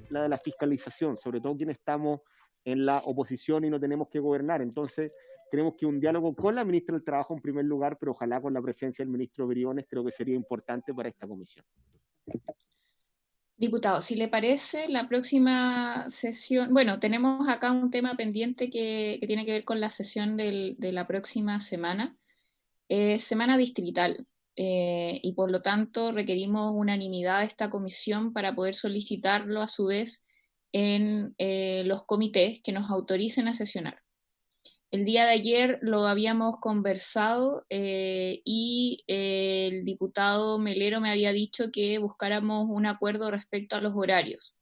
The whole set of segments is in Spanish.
la de la fiscalización, sobre todo quienes estamos en la oposición y no tenemos que gobernar. Entonces, tenemos que un diálogo con la ministra del Trabajo en primer lugar, pero ojalá con la presencia del ministro Briones, creo que sería importante para esta comisión. Diputado, si le parece, la próxima sesión, bueno, tenemos acá un tema pendiente que tiene que ver con la sesión de la próxima semana, semana distrital, y por lo tanto requerimos unanimidad de esta comisión para poder solicitarlo a su vez en los comités que nos autoricen a sesionar. El día de ayer lo habíamos conversado y el diputado Melero me había dicho que buscáramos un acuerdo respecto a los horarios.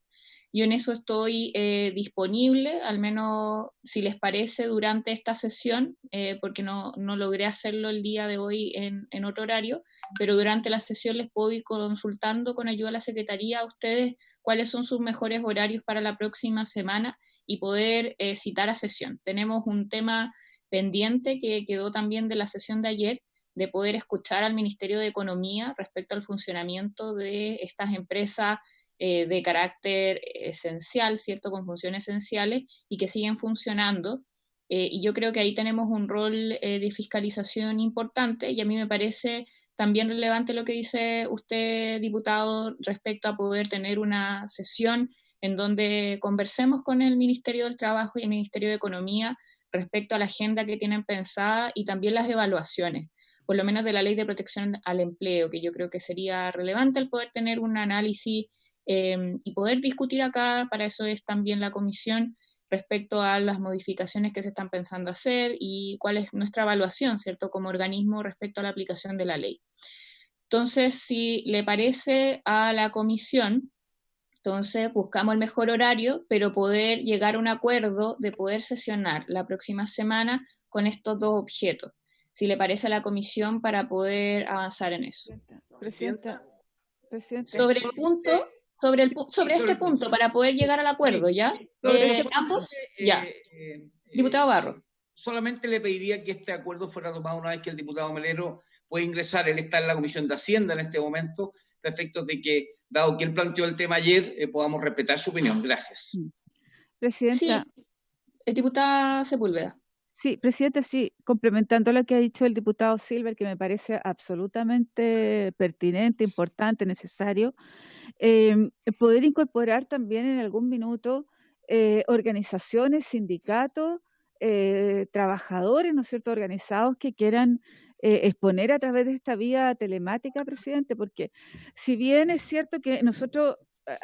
Yo en eso estoy disponible, al menos si les parece, durante esta sesión, porque no logré hacerlo el día de hoy en otro horario, pero durante la sesión les puedo ir consultando con ayuda de la Secretaría a ustedes cuáles son sus mejores horarios para la próxima semana y poder citar a sesión. Tenemos un tema pendiente que quedó también de la sesión de ayer, de poder escuchar al Ministerio de Economía respecto al funcionamiento de estas empresas de carácter esencial, ¿cierto? Con funciones esenciales y que siguen funcionando. Y yo creo que ahí tenemos un rol de fiscalización importante y a mí me parece también relevante lo que dice usted, diputado, respecto a poder tener una sesión en donde conversemos con el Ministerio del Trabajo y el Ministerio de Economía respecto a la agenda que tienen pensada y también las evaluaciones, por lo menos de la Ley de Protección al Empleo, que yo creo que sería relevante el poder tener un análisis y poder discutir acá, para eso es también la comisión, respecto a las modificaciones que se están pensando hacer y cuál es nuestra evaluación, ¿cierto?, como organismo respecto a la aplicación de la ley. Entonces, si le parece a la comisión, entonces buscamos el mejor horario, pero poder llegar a un acuerdo de poder sesionar la próxima semana con estos dos objetos. Si le parece a la comisión para poder avanzar en eso. Presidenta. Sobre el punto, sobre este punto, para poder llegar al acuerdo, ¿ya? Ambos, ya. Diputado Barro. Solamente le pediría que este acuerdo fuera tomado una vez que el diputado Melero puede ingresar. Él está en la Comisión de Hacienda en este momento, para efectos de que, dado que él planteó el tema ayer, podamos respetar su opinión. Gracias. Presidenta. Sí, diputada Sepúlveda. Sí, presidente, sí, complementando lo que ha dicho el diputado Silver, que me parece absolutamente pertinente, importante, necesario, poder incorporar también en algún minuto organizaciones, sindicatos, trabajadores, ¿no es cierto?, organizados que quieran exponer a través de esta vía telemática, presidente, porque si bien es cierto que nosotros,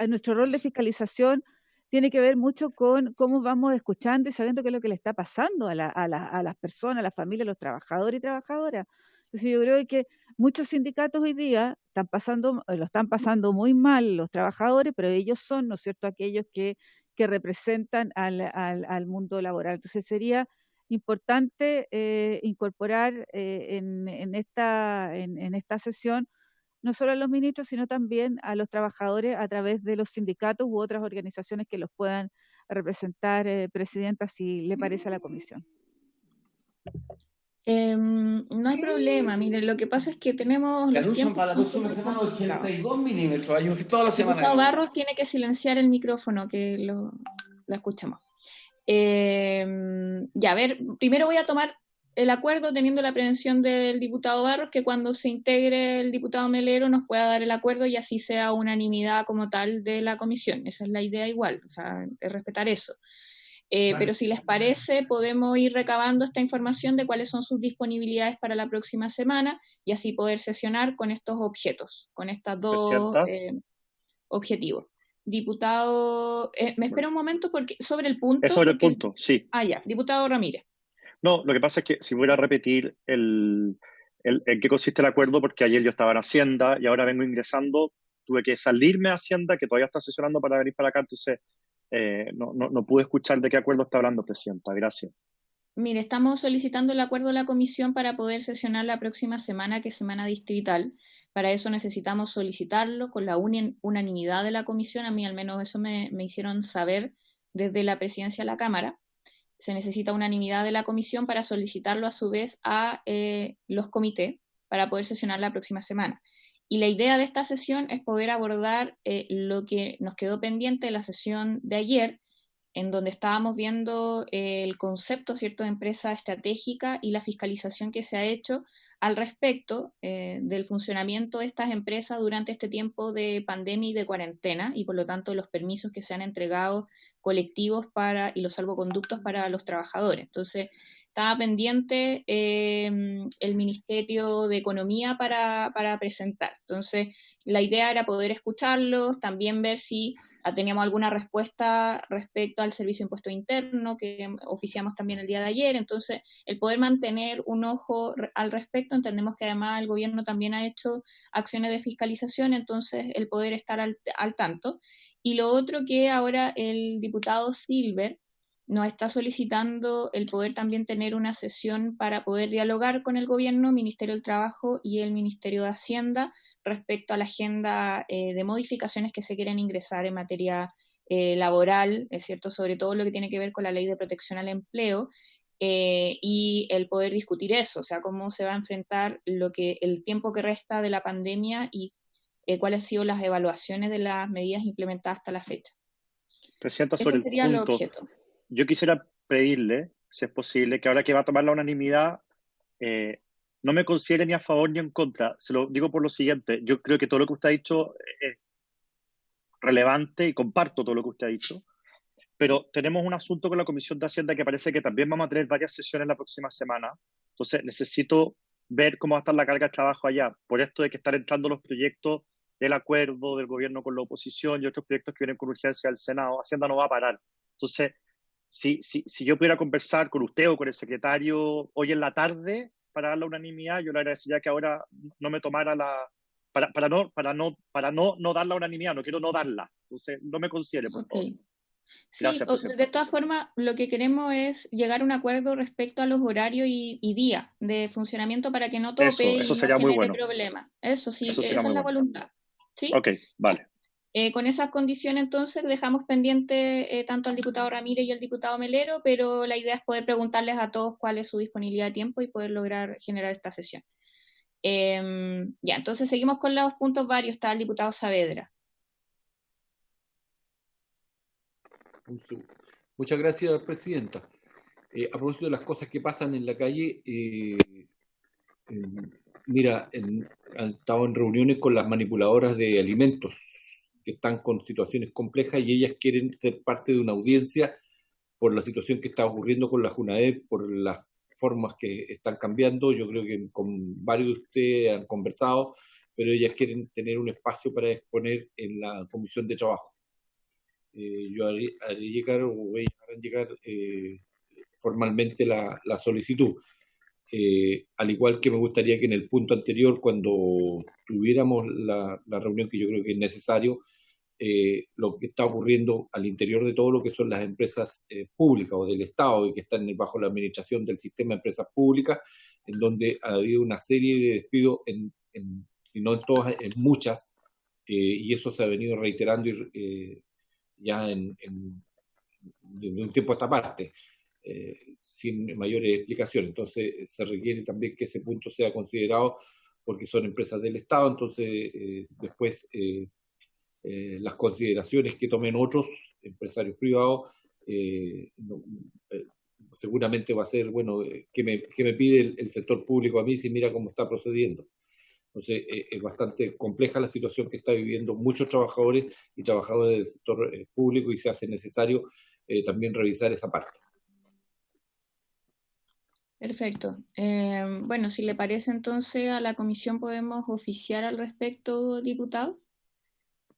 nuestro rol de fiscalización tiene que ver mucho con cómo vamos escuchando y sabiendo qué es lo que le está pasando a las personas, a las familias, a los trabajadores y trabajadoras. Entonces yo creo que muchos sindicatos hoy día lo están pasando muy mal los trabajadores, pero ellos son, ¿no es cierto?, aquellos que representan al mundo laboral. Entonces sería importante incorporar en esta sesión no solo a los ministros, sino también a los trabajadores a través de los sindicatos u otras organizaciones que los puedan representar, presidenta, si le parece a la comisión. No hay problema, mire, lo que pasa es que tenemos... Que anuncian para la próxima semana 82 milímetros, hay toda la semana. Diputado Barros tiene que silenciar el micrófono, que la escuchamos. Ya, a ver, primero voy a tomar el acuerdo teniendo la prevención del diputado Barros, que cuando se integre el diputado Melero nos pueda dar el acuerdo y así sea unanimidad como tal de la comisión. Esa es la idea igual, o sea, es respetar eso. Vale. Pero si les parece, podemos ir recabando esta información de cuáles son sus disponibilidades para la próxima semana y así poder sesionar con estos objetos, con estos dos objetivos. Diputado, me espera un momento porque sobre el punto... Es sobre el punto, sí. Ah, ya, diputado Ramírez. No, lo que pasa es que si voy a repetir en qué consiste el acuerdo, porque ayer yo estaba en Hacienda y ahora vengo ingresando, tuve que salirme a Hacienda, que todavía está sesionando para venir para acá, entonces no pude escuchar de qué acuerdo está hablando, presidenta. Gracias. Mire, estamos solicitando el acuerdo de la comisión para poder sesionar la próxima semana, que es semana distrital. Para eso necesitamos solicitarlo con la unanimidad de la comisión. A mí al menos eso me hicieron saber desde la presidencia de la Cámara. Se necesita unanimidad de la comisión para solicitarlo a su vez a los comités para poder sesionar la próxima semana. Y la idea de esta sesión es poder abordar lo que nos quedó pendiente de la sesión de ayer, en donde estábamos viendo el concepto, ¿cierto?, de empresa estratégica y la fiscalización que se ha hecho al respecto del funcionamiento de estas empresas durante este tiempo de pandemia y de cuarentena, y por lo tanto los permisos que se han entregado colectivos y los salvoconductos para los trabajadores. Entonces, estaba pendiente el Ministerio de Economía para presentar. Entonces, la idea era poder escucharlos, también ver si teníamos alguna respuesta respecto al Servicio de Impuesto Interno, que oficiamos también el día de ayer. Entonces, el poder mantener un ojo al respecto, entendemos que además el gobierno también ha hecho acciones de fiscalización, entonces el poder estar al tanto. Y lo otro que ahora el diputado Silver nos está solicitando el poder también tener una sesión para poder dialogar con el gobierno, Ministerio del Trabajo y el Ministerio de Hacienda respecto a la agenda de modificaciones que se quieren ingresar en materia laboral, es cierto, sobre todo lo que tiene que ver con la Ley de Protección al Empleo, y el poder discutir eso, o sea, cómo se va a enfrentar el tiempo que resta de la pandemia y cuáles han sido las evaluaciones de las medidas implementadas hasta la fecha. Presidenta, Ese sobre el sería el punto, objeto. yo quisiera pedirle, si es posible, que ahora que va a tomar la unanimidad, no me considere ni a favor ni en contra. Se lo digo por lo siguiente, yo creo que todo lo que usted ha dicho es relevante y comparto todo lo que usted ha dicho, pero tenemos un asunto con la Comisión de Hacienda que parece que también vamos a tener varias sesiones la próxima semana. Entonces necesito ver cómo va a estar la carga de trabajo allá, por esto de que están entrando los proyectos del acuerdo del gobierno con la oposición y otros proyectos que vienen con urgencia del Senado. Hacienda no va a parar. Entonces, si yo pudiera conversar con usted o con el secretario hoy en la tarde para dar la unanimidad, yo le agradecería que ahora no me tomara para no dar la unanimidad, no quiero no darla. Entonces, no me considere, por favor. Sí, Gracias, de todas formas, lo que queremos es llegar a un acuerdo respecto a los horarios y días de funcionamiento para que no tope eso y sería no muy genere bueno. problemas. Eso sí, Eso sería esa muy es la bueno. voluntad. ¿Sí? Ok, vale. Con esas condiciones, entonces, dejamos pendiente tanto al diputado Ramírez y al diputado Melero, pero la idea es poder preguntarles a todos cuál es su disponibilidad de tiempo y poder lograr generar esta sesión. Ya, entonces seguimos con los puntos varios. Está el diputado Saavedra. Muchas gracias, presidenta. A propósito de las cosas que pasan en la calle, mira, han estado en reuniones con las manipuladoras de alimentos que están con situaciones complejas y ellas quieren ser parte de una audiencia por la situación que está ocurriendo con la JUNAEP, por las formas que están cambiando. Yo creo que con varios de ustedes han conversado, pero ellas quieren tener un espacio para exponer en la Comisión de Trabajo. Yo haré llegar, o voy a dejar llegar formalmente la solicitud. Al igual que me gustaría que en el punto anterior, cuando tuviéramos la reunión, que yo creo que es necesario, lo que está ocurriendo al interior de todo lo que son las empresas públicas o del Estado y que están bajo la administración del sistema de empresas públicas, en donde ha habido una serie de despidos, si no en todas, en muchas, y eso se ha venido reiterando ya desde un tiempo a esta parte, sin mayores explicaciones. Entonces se requiere también que ese punto sea considerado porque son empresas del Estado. Entonces después las consideraciones que tomen otros empresarios privados seguramente va a ser, bueno, ¿qué me pide el sector público a mí si mira cómo está procediendo? Entonces, es bastante compleja la situación que está viviendo muchos trabajadores y trabajadores del sector público y se hace necesario también revisar esa parte. Perfecto. Bueno, si le parece, entonces a la comisión podemos oficiar al respecto, diputado.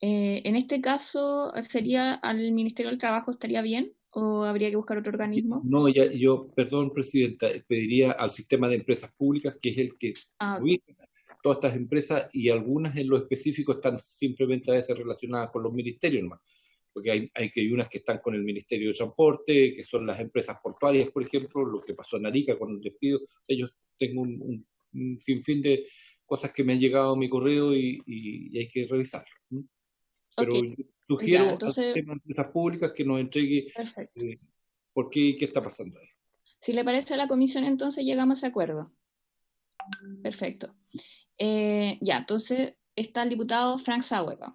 En este caso, ¿sería al Ministerio del Trabajo estaría bien o habría que buscar otro organismo? No, yo, perdón, presidenta, pediría al sistema de empresas públicas, que es el que todas estas empresas, y algunas en lo específico están simplemente a veces relacionadas con los ministerios nomás, porque hay unas que están con el Ministerio de Transporte, que son las empresas portuarias, por ejemplo, lo que pasó en Arica con el despido. Yo tengo un sinfín de cosas que me han llegado a mi correo y hay que revisarlo. Pero sugiero al sistema de empresas públicas que nos entregue por qué está pasando ahí. Si le parece a la comisión, entonces llegamos a acuerdo. Perfecto. Ya, entonces está el diputado Frank Saavedra.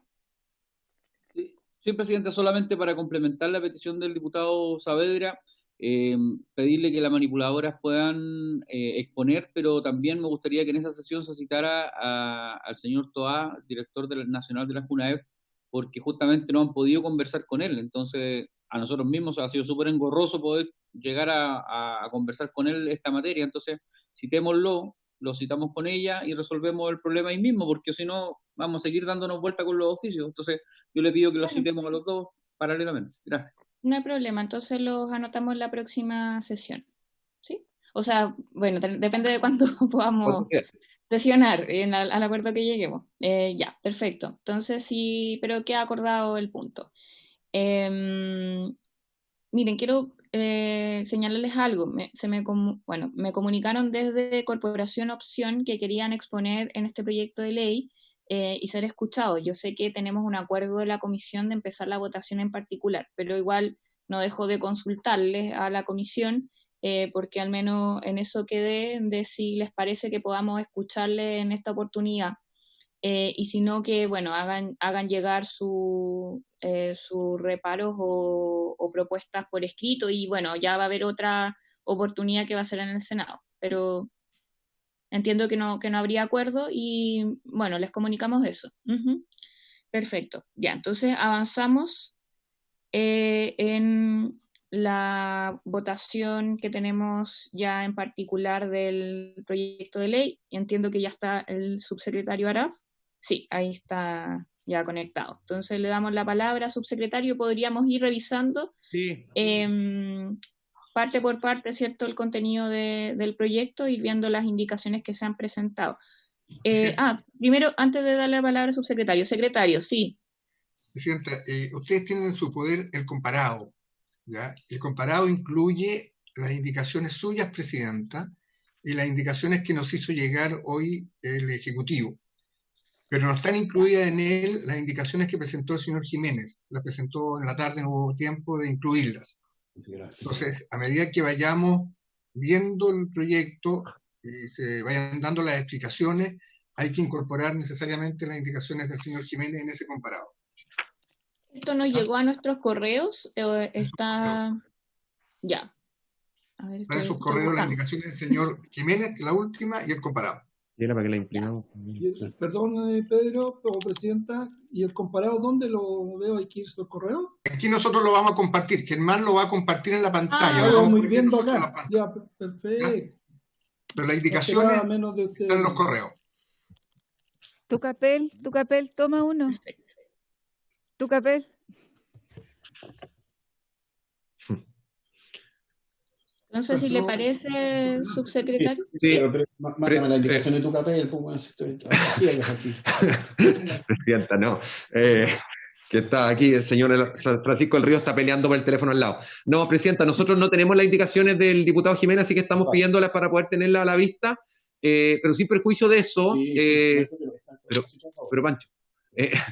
Sí, Presidente, solamente para complementar la petición del diputado Saavedra, pedirle que las manipuladoras puedan exponer, pero también me gustaría que en esa sesión se citara al señor Toá, director nacional de la JUNAEV, porque justamente no han podido conversar con él. Entonces, a nosotros mismos ha sido súper engorroso poder llegar a conversar con él esta materia. Entonces, citémoslo, lo citamos con ella y resolvemos el problema ahí mismo, porque si no, vamos a seguir dándonos vuelta con los oficios. Entonces, yo le pido que los citemos a los dos paralelamente. Gracias. No hay problema, entonces los anotamos en la próxima sesión, ¿sí? O sea, bueno, depende de cuándo podamos sesionar al acuerdo que lleguemos. Ya, perfecto. Entonces sí, pero queda acordado el punto. Miren, quiero señalarles algo. Me comunicaron desde Corporación Opción que querían exponer en este proyecto de ley y ser escuchados. Yo sé que tenemos un acuerdo de la comisión de empezar la votación en particular, pero igual no dejo de consultarles a la comisión porque al menos en eso quedé de si les parece que podamos escucharles en esta oportunidad. Y si no, que bueno, hagan llegar sus reparos o propuestas por escrito, y bueno, ya va a haber otra oportunidad que va a ser en el Senado, pero entiendo que no habría acuerdo y bueno, les comunicamos eso. Perfecto, ya, entonces avanzamos en la votación que tenemos ya en particular del proyecto de ley. Entiendo que ya está el subsecretario Araf. Sí, ahí está ya conectado. Entonces le damos la palabra, subsecretario. Podríamos ir revisando parte por parte, ¿cierto?, el contenido del proyecto, ir viendo las indicaciones que se han presentado. Primero, antes de darle la palabra al subsecretario. Secretario, sí. Presidenta, ustedes tienen en su poder el comparado, ¿ya? El comparado incluye las indicaciones suyas, Presidenta, y las indicaciones que nos hizo llegar hoy el Ejecutivo. Pero no están incluidas en él las indicaciones que presentó el señor Jiménez. Las presentó en la tarde, no hubo tiempo de incluirlas. Entonces, a medida que vayamos viendo el proyecto y se vayan dando las explicaciones, hay que incorporar necesariamente las indicaciones del señor Jiménez en ese comparado. ¿Esto nos llegó a nuestros correos? ¿Está ya? A ver, en sus correos las indicaciones del señor Jiménez, la última, y el comparado. Y era para que la imprimamos. Perdón, Pedro, o Presidenta, ¿y el comparado dónde lo veo? ¿Hay que irse al correo? Aquí nosotros lo vamos a compartir. Germán lo va a compartir en la pantalla. Lo vamos viendo acá. Ya, perfecto. ¿Ya? Pero las indicaciones están en los correos. Tu papel, toma uno. Tu papel. Entonces, si le parece, subsecretario. Sí, pero mándame la indicación de tu papel, pues estoy aquí. Presidenta, no. Que está aquí, el señor Francisco del Río está peleando por el teléfono al lado. No, Presidenta, nosotros no tenemos las indicaciones del diputado Jiménez, así que estamos pidiéndolas para poder tenerlas a la vista, pero sin perjuicio de eso, pero Pancho,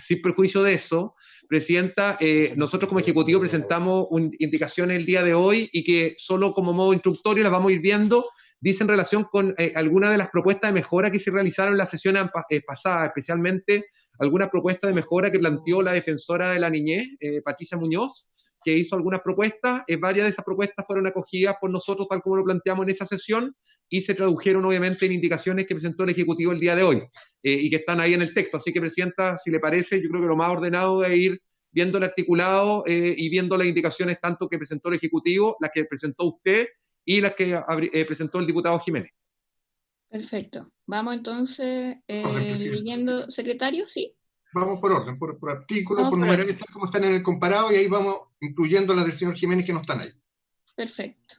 sin perjuicio de eso, Presidenta, nosotros como Ejecutivo presentamos indicaciones el día de hoy y que solo como modo introductorio las vamos a ir viendo, dice en relación con algunas de las propuestas de mejora que se realizaron en la sesión pasada, especialmente alguna propuesta de mejora que planteó la defensora de la niñez, Patricia Muñoz, que hizo algunas propuestas. Varias de esas propuestas fueron acogidas por nosotros tal como lo planteamos en esa sesión y se tradujeron obviamente en indicaciones que presentó el Ejecutivo el día de hoy y que están ahí en el texto. Así que, Presidenta, si le parece, yo creo que lo más ordenado es ir viendo el articulado y viendo las indicaciones tanto que presentó el Ejecutivo, las que presentó usted y las que presentó el diputado Jiménez. Perfecto. Vamos entonces leyendo, secretario, ¿sí? Vamos por orden, por artículo, por numeral, tal como están en el comparado, y ahí vamos incluyendo las del señor Jiménez que no están ahí. Perfecto.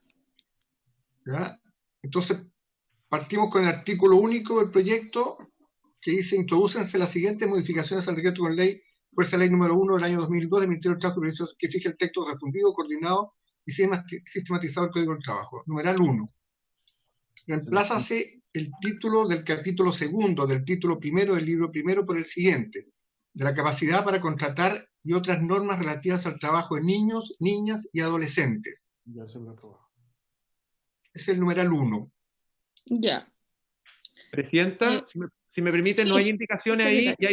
¿Ya? Entonces, partimos con el artículo único del proyecto, que dice: introdúcense las siguientes modificaciones al decreto con ley, fuerza ley número 1 del año 2002 del Ministerio del Trabajo y Previsión, que fija el texto refundido, coordinado y sistematizado del Código del Trabajo. Numeral 1. Reemplázase el título del capítulo segundo del título primero del libro primero por el siguiente: de la capacidad para contratar y otras normas relativas al trabajo de niños, niñas y adolescentes. Ya se lo aprobó. Es el numeral 1. Ya. Presidenta, Si me permiten, no hay indicaciones ahí, y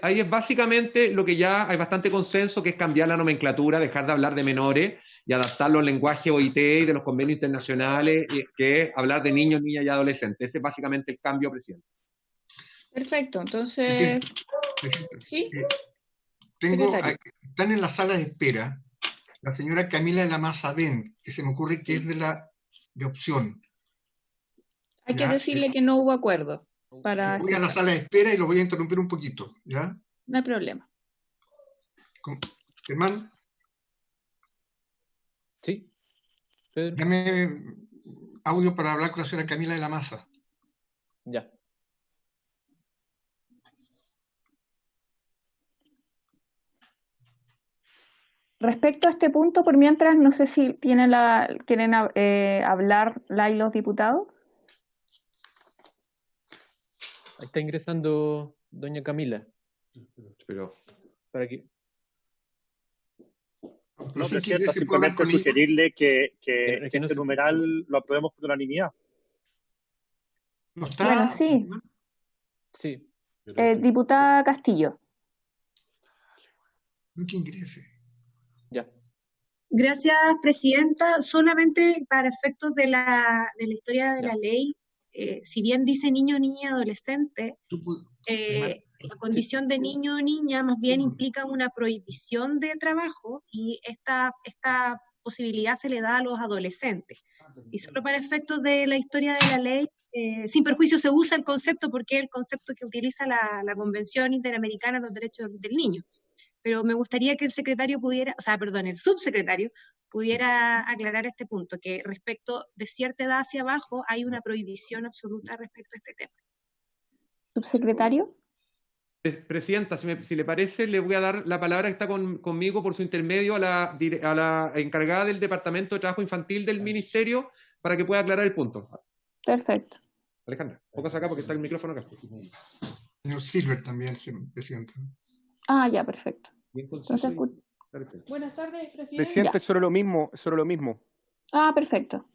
ahí es básicamente lo que ya hay bastante consenso, que es cambiar la nomenclatura, dejar de hablar de menores y adaptarlo al lenguaje OIT y de los convenios internacionales, que es hablar de niños, niñas y adolescentes. Ese es básicamente el cambio, presidente. Perfecto, entonces, ¿sí? Están en la sala de espera la señora Camila de la Maza Ben, que se me ocurre que es de opción. Hay que decirle que no hubo acuerdo. Voy a la sala de espera y lo voy a interrumpir un poquito, ¿ya? No hay problema. Germán. Sí. Pedro. Dame audio para hablar con la señora Camila de la Maza. Ya. Respecto a este punto, por mientras, no sé si quieren hablar y los diputados. Ahí está ingresando doña Camila. Pero, para que... No, presidenta, simplemente sugerirle que este numeral lo aprobemos por unanimidad. ¿No está? Bueno, sí. Sí. Diputada Castillo. Que ingrese. Ya. Gracias, presidenta. Solamente para efectos de la historia de la ley, si bien dice niño, niña, adolescente, la condición de niño o niña más bien implica una prohibición de trabajo, y esta posibilidad se le da a los adolescentes. Y solo para efectos de la historia de la ley, sin perjuicio se usa el concepto porque es el concepto que utiliza la Convención Interamericana de los Derechos del Niño. Pero me gustaría que el subsecretario pudiera aclarar este punto, que respecto de cierta edad hacia abajo hay una prohibición absoluta respecto a este tema. ¿Subsecretario? Presidenta, si le parece, le voy a dar la palabra que está conmigo por su intermedio a la encargada del Departamento de Trabajo Infantil del Ministerio para que pueda aclarar el punto. Perfecto. Alejandra, póngase acá porque está el micrófono acá. Señor Silver también, presidenta. Ah, ya, perfecto. Entonces, buenas tardes, presidente. Presidente, sobre lo mismo. Ah, perfecto.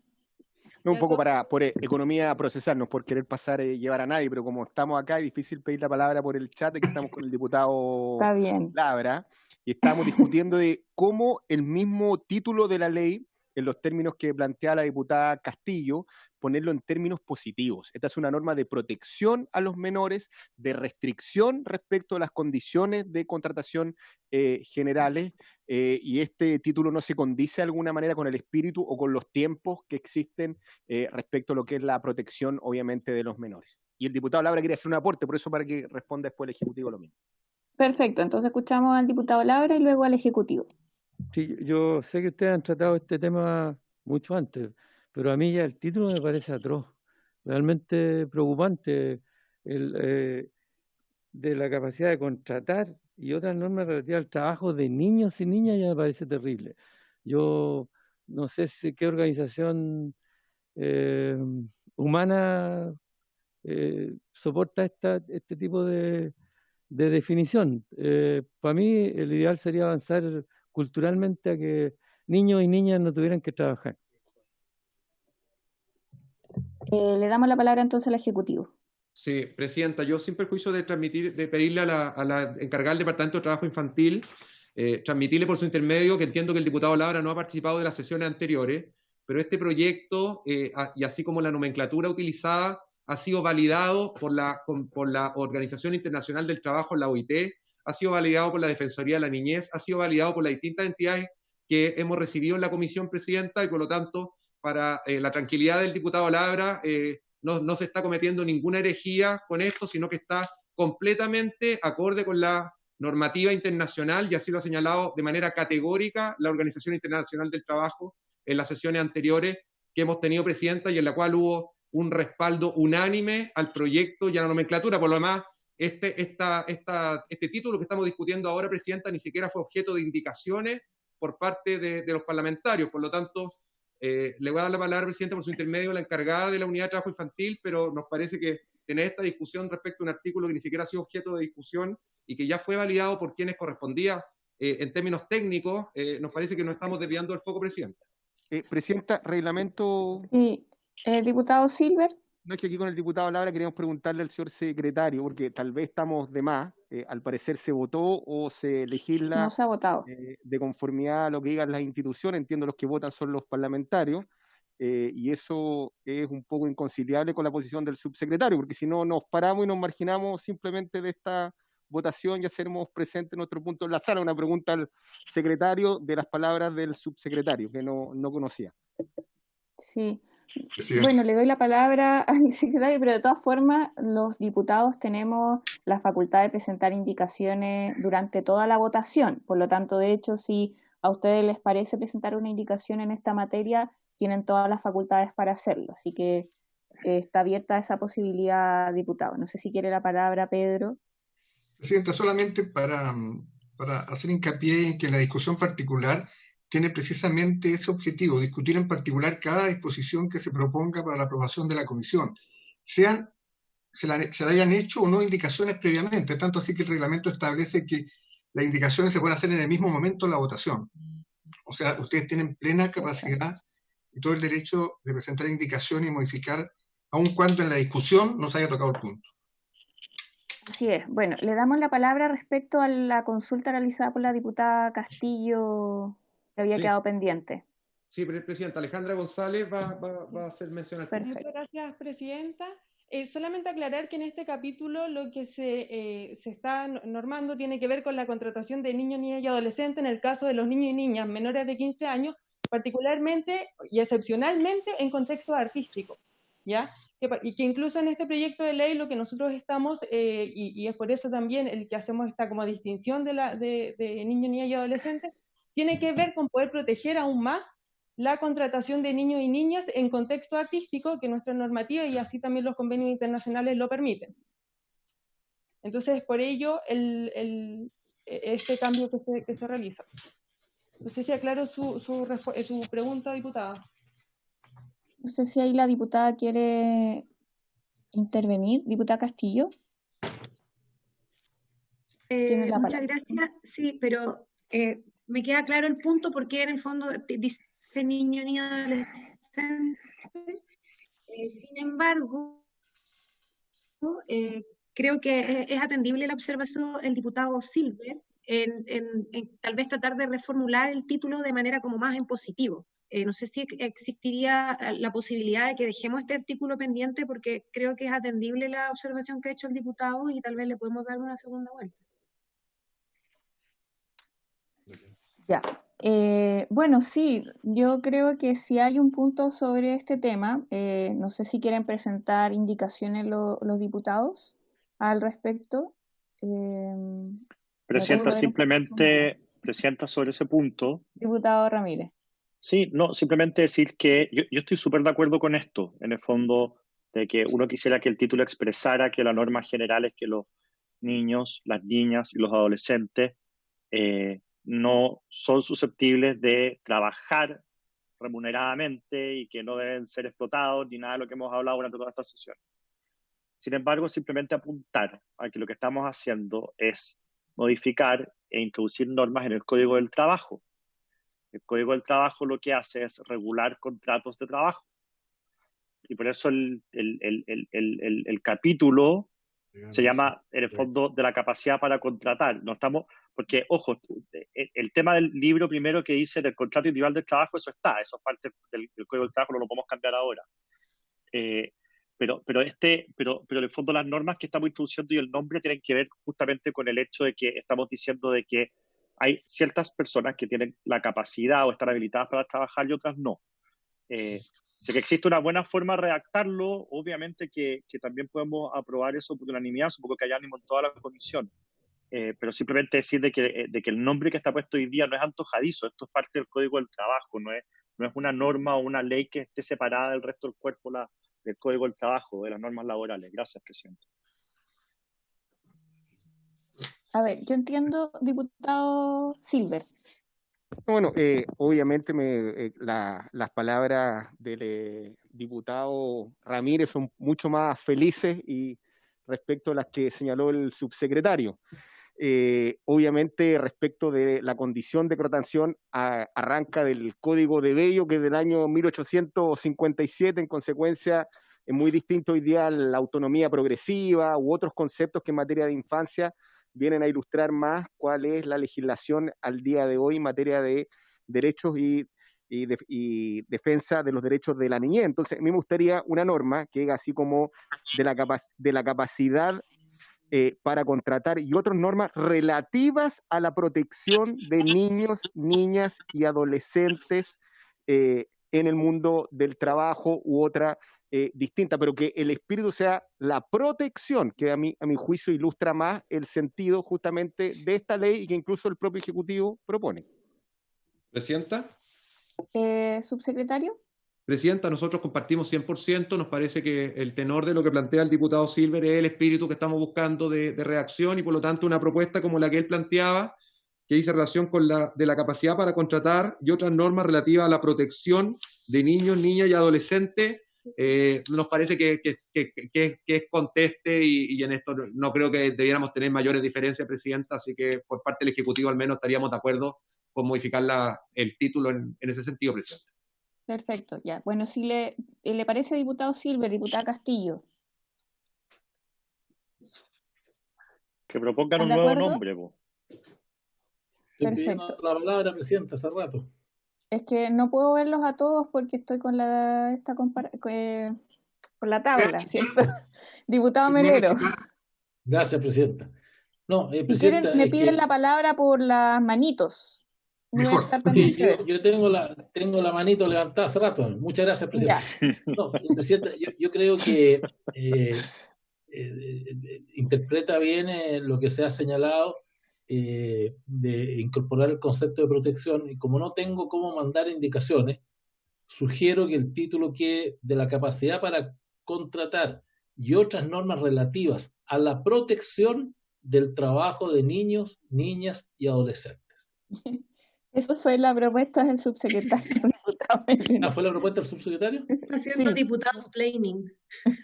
No, un poco por economía procesar, no por querer pasar llevar a nadie, pero como estamos acá es difícil pedir la palabra por el chat, que estamos con el diputado Labra, y estamos discutiendo de cómo el mismo título de la ley, en los términos que plantea la diputada Castillo, ponerlo en términos positivos. Esta es una norma de protección a los menores, de restricción respecto a las condiciones de contratación generales, y este título no se condice de alguna manera con el espíritu o con los tiempos que existen respecto a lo que es la protección, obviamente, de los menores. Y el diputado Labra quiere hacer un aporte, por eso para que responda después el Ejecutivo lo mismo. Perfecto, entonces escuchamos al diputado Labra y luego al Ejecutivo. Sí, yo sé que ustedes han tratado este tema mucho antes, pero a mí ya el título me parece atroz, realmente preocupante, de la capacidad de contratar y otras normas relativas al trabajo de niños y niñas ya me parece terrible. Yo no sé qué organización humana soporta este tipo de definición. Para mí el ideal sería avanzar culturalmente a que niños y niñas no tuvieran que trabajar. Le damos la palabra entonces al Ejecutivo. Sí, presidenta, yo sin perjuicio de pedirle a la encargada del Departamento de Trabajo Infantil, transmitirle por su intermedio que entiendo que el diputado Labra no ha participado de las sesiones anteriores, pero este proyecto, y así como la nomenclatura utilizada, ha sido validado por la Organización Internacional del Trabajo, la OIT, ha sido validado por la Defensoría de la Niñez, ha sido validado por las distintas entidades que hemos recibido en la comisión, presidenta, y por lo tanto, para la tranquilidad del diputado Labra, no se está cometiendo ninguna herejía con esto, sino que está completamente acorde con la normativa internacional, y así lo ha señalado de manera categórica la Organización Internacional del Trabajo en las sesiones anteriores que hemos tenido, presidenta, y en la cual hubo un respaldo unánime al proyecto y a la nomenclatura. Por lo demás, este título que estamos discutiendo ahora, presidenta, ni siquiera fue objeto de indicaciones por parte de los parlamentarios. Por lo tanto, le voy a dar la palabra, presidenta, por su intermedio a la encargada de la Unidad de Trabajo Infantil, pero nos parece que tener esta discusión respecto a un artículo que ni siquiera ha sido objeto de discusión y que ya fue validado por quienes correspondía en términos técnicos, nos parece que nos estamos desviando del foco, presidenta. Presidenta, reglamento... Sí. Diputado Silver. No, es que aquí con el diputado Labra queríamos preguntarle al señor secretario, porque tal vez estamos de más, al parecer se votó o se legisla No se ha votado. de conformidad a lo que digan las instituciones, entiendo los que votan son los parlamentarios, y eso es un poco inconciliable con la posición del subsecretario, porque si no nos paramos y nos marginamos simplemente de esta votación y haceremos presente nuestro punto en la sala. Una pregunta al secretario de las palabras del subsecretario, que no conocía. Sí. Bueno, le doy la palabra al secretario, pero de todas formas los diputados tenemos la facultad de presentar indicaciones durante toda la votación. Por lo tanto, de hecho, si a ustedes les parece presentar una indicación en esta materia, tienen todas las facultades para hacerlo. Así que está abierta esa posibilidad, diputado. No sé si quiere la palabra, Pedro. Presidenta, solamente para hacer hincapié en que la discusión particular tiene precisamente ese objetivo, discutir en particular cada disposición que se proponga para la aprobación de la comisión, se le hayan hecho o no indicaciones previamente, tanto así que el reglamento establece que las indicaciones se pueden hacer en el mismo momento de la votación. O sea, ustedes tienen plena capacidad y todo el derecho de presentar indicaciones y modificar, aun cuando en la discusión no se haya tocado el punto. Así es. Bueno, le damos la palabra respecto a la consulta realizada por la diputada Castillo, que había quedado pendiente. Sí, Presidenta, Alejandra González va a hacer mención al punto. Muchas gracias, Presidenta. Solamente aclarar que en este capítulo lo que se está normando tiene que ver con la contratación de niños, niñas y adolescentes en el caso de los niños y niñas menores de 15 años, particularmente y excepcionalmente en contexto artístico, ¿ya? Y que incluso en este proyecto de ley lo que nosotros estamos, y es por eso también el que hacemos esta como distinción de niños, niñas y adolescentes, tiene que ver con poder proteger aún más la contratación de niños y niñas en contexto artístico, que nuestra normativa y así también los convenios internacionales lo permiten. Entonces, por ello, este cambio que se realiza. No sé si aclaro su pregunta, diputada. No sé si ahí la diputada quiere intervenir. Diputada Castillo. Muchas gracias. Sí, pero me queda claro el punto porque en el fondo dice niño ni adolescente. Sin embargo, creo que es atendible la observación del diputado Silver en tal vez tratar de reformular el título de manera como más en positivo. No sé si existiría la posibilidad de que dejemos este artículo pendiente porque creo que es atendible la observación que ha hecho el diputado y tal vez le podemos dar una segunda vuelta. Ya. Bueno, sí, yo creo que si hay un punto sobre este tema, no sé si quieren presentar indicaciones los diputados al respecto. Presidenta, simplemente, Presidenta, sobre ese punto. Diputado Ramírez. Sí, no, simplemente decir que yo estoy súper de acuerdo con esto, en el fondo, de que uno quisiera que el título expresara que la norma general es que los niños, las niñas y los adolescentes no son susceptibles de trabajar remuneradamente y que no deben ser explotados ni nada de lo que hemos hablado durante toda esta sesión. Sin embargo, simplemente apuntar a que lo que estamos haciendo es modificar e introducir normas en el Código del Trabajo. El Código del Trabajo lo que hace es regular contratos de trabajo. Y por eso el capítulo se llama, en el fondo, de la capacidad para contratar. No estamos, porque, ojo, el tema del libro primero que dice del contrato individual del trabajo, eso es parte del Código del Trabajo, no lo podemos cambiar ahora. Pero en el fondo las normas que estamos introduciendo y el nombre tienen que ver justamente con el hecho de que estamos diciendo de que hay ciertas personas que tienen la capacidad o están habilitadas para trabajar y otras no. Sé que existe una buena forma de redactarlo, obviamente que también podemos aprobar eso por unanimidad, supongo que hay ánimo en toda la comisión, pero simplemente decir de que el nombre que está puesto hoy día no es antojadizo, esto es parte del Código del Trabajo, no es una norma o una ley que esté separada del resto del cuerpo del Código del Trabajo, de las normas laborales. Gracias, Presidente. A ver, yo entiendo, diputado Silver. Bueno, obviamente las palabras del diputado Ramírez son mucho más felices y respecto a las que señaló el subsecretario. Obviamente respecto de la condición de contratación arranca del Código de Bello, que es del año 1857, en consecuencia Es muy distinto hoy día la autonomía progresiva u otros conceptos que en materia de infancia vienen a ilustrar más cuál es la legislación al día de hoy en materia de derechos y defensa de los derechos de la niñez. Entonces, a mí me gustaría una norma que así como de la capacidad para contratar y otras normas relativas a la protección de niños, niñas y adolescentes en el mundo del trabajo u otra distinta, pero que el espíritu sea la protección, que a mi juicio ilustra más el sentido justamente de esta ley y que incluso el propio Ejecutivo propone. ¿Presidenta? Subsecretario. Presidenta, nosotros compartimos 100%, nos parece que el tenor de lo que plantea el diputado Silver es el espíritu que estamos buscando de redacción y por lo tanto una propuesta como la que él planteaba, que dice relación con la capacidad para contratar y otras normas relativas a la protección de niños, niñas y adolescentes, nos parece que es conteste y en esto no creo que debiéramos tener mayores diferencias, Presidenta, así que por parte del Ejecutivo al menos estaríamos de acuerdo con modificar el título en ese sentido, Presidenta. Perfecto, ya. Bueno, si le parece, diputado Silver, diputada Castillo. Que propongan un nuevo nombre, po. Perfecto. La palabra, Presidenta, hace rato. Es que no puedo verlos a todos porque estoy con la tabla, ¿cierto? Diputado Melero. Gracias, Presidenta. No, Si Presidenta, quieren, me piden la palabra por las manitos. Sí, yo tengo la manito levantada hace rato. Muchas gracias, Presidenta. No, Presidenta, yo creo que interpreta bien lo que se ha señalado de incorporar el concepto de protección, y como no tengo cómo mandar indicaciones, sugiero que el título quede de la capacidad para contratar y otras normas relativas a la protección del trabajo de niños, niñas y adolescentes. Eso fue la propuesta del subsecretario. ¿Fue la propuesta del subsecretario? Haciendo diputados planning.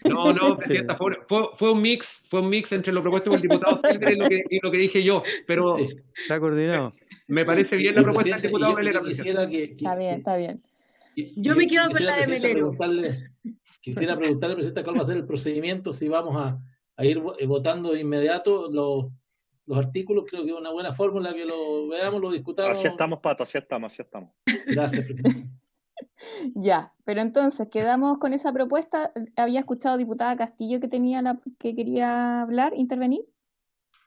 No, Presidenta, fue un mix entre lo propuesto por el diputado Silver y lo que dije yo, pero está coordinado. Me parece bien la propuesta del diputado Melero. Está bien. Yo me quedo con la de Melero. Quisiera preguntarle, Presidenta, cuál va a ser el procedimiento, si vamos a ir votando de inmediato los artículos. Creo que es una buena fórmula que lo veamos, lo discutamos. Así estamos, Pato, así estamos. Gracias, Presidenta. Ya, pero entonces quedamos con esa propuesta. Había escuchado diputada Castillo que quería hablar, intervenir.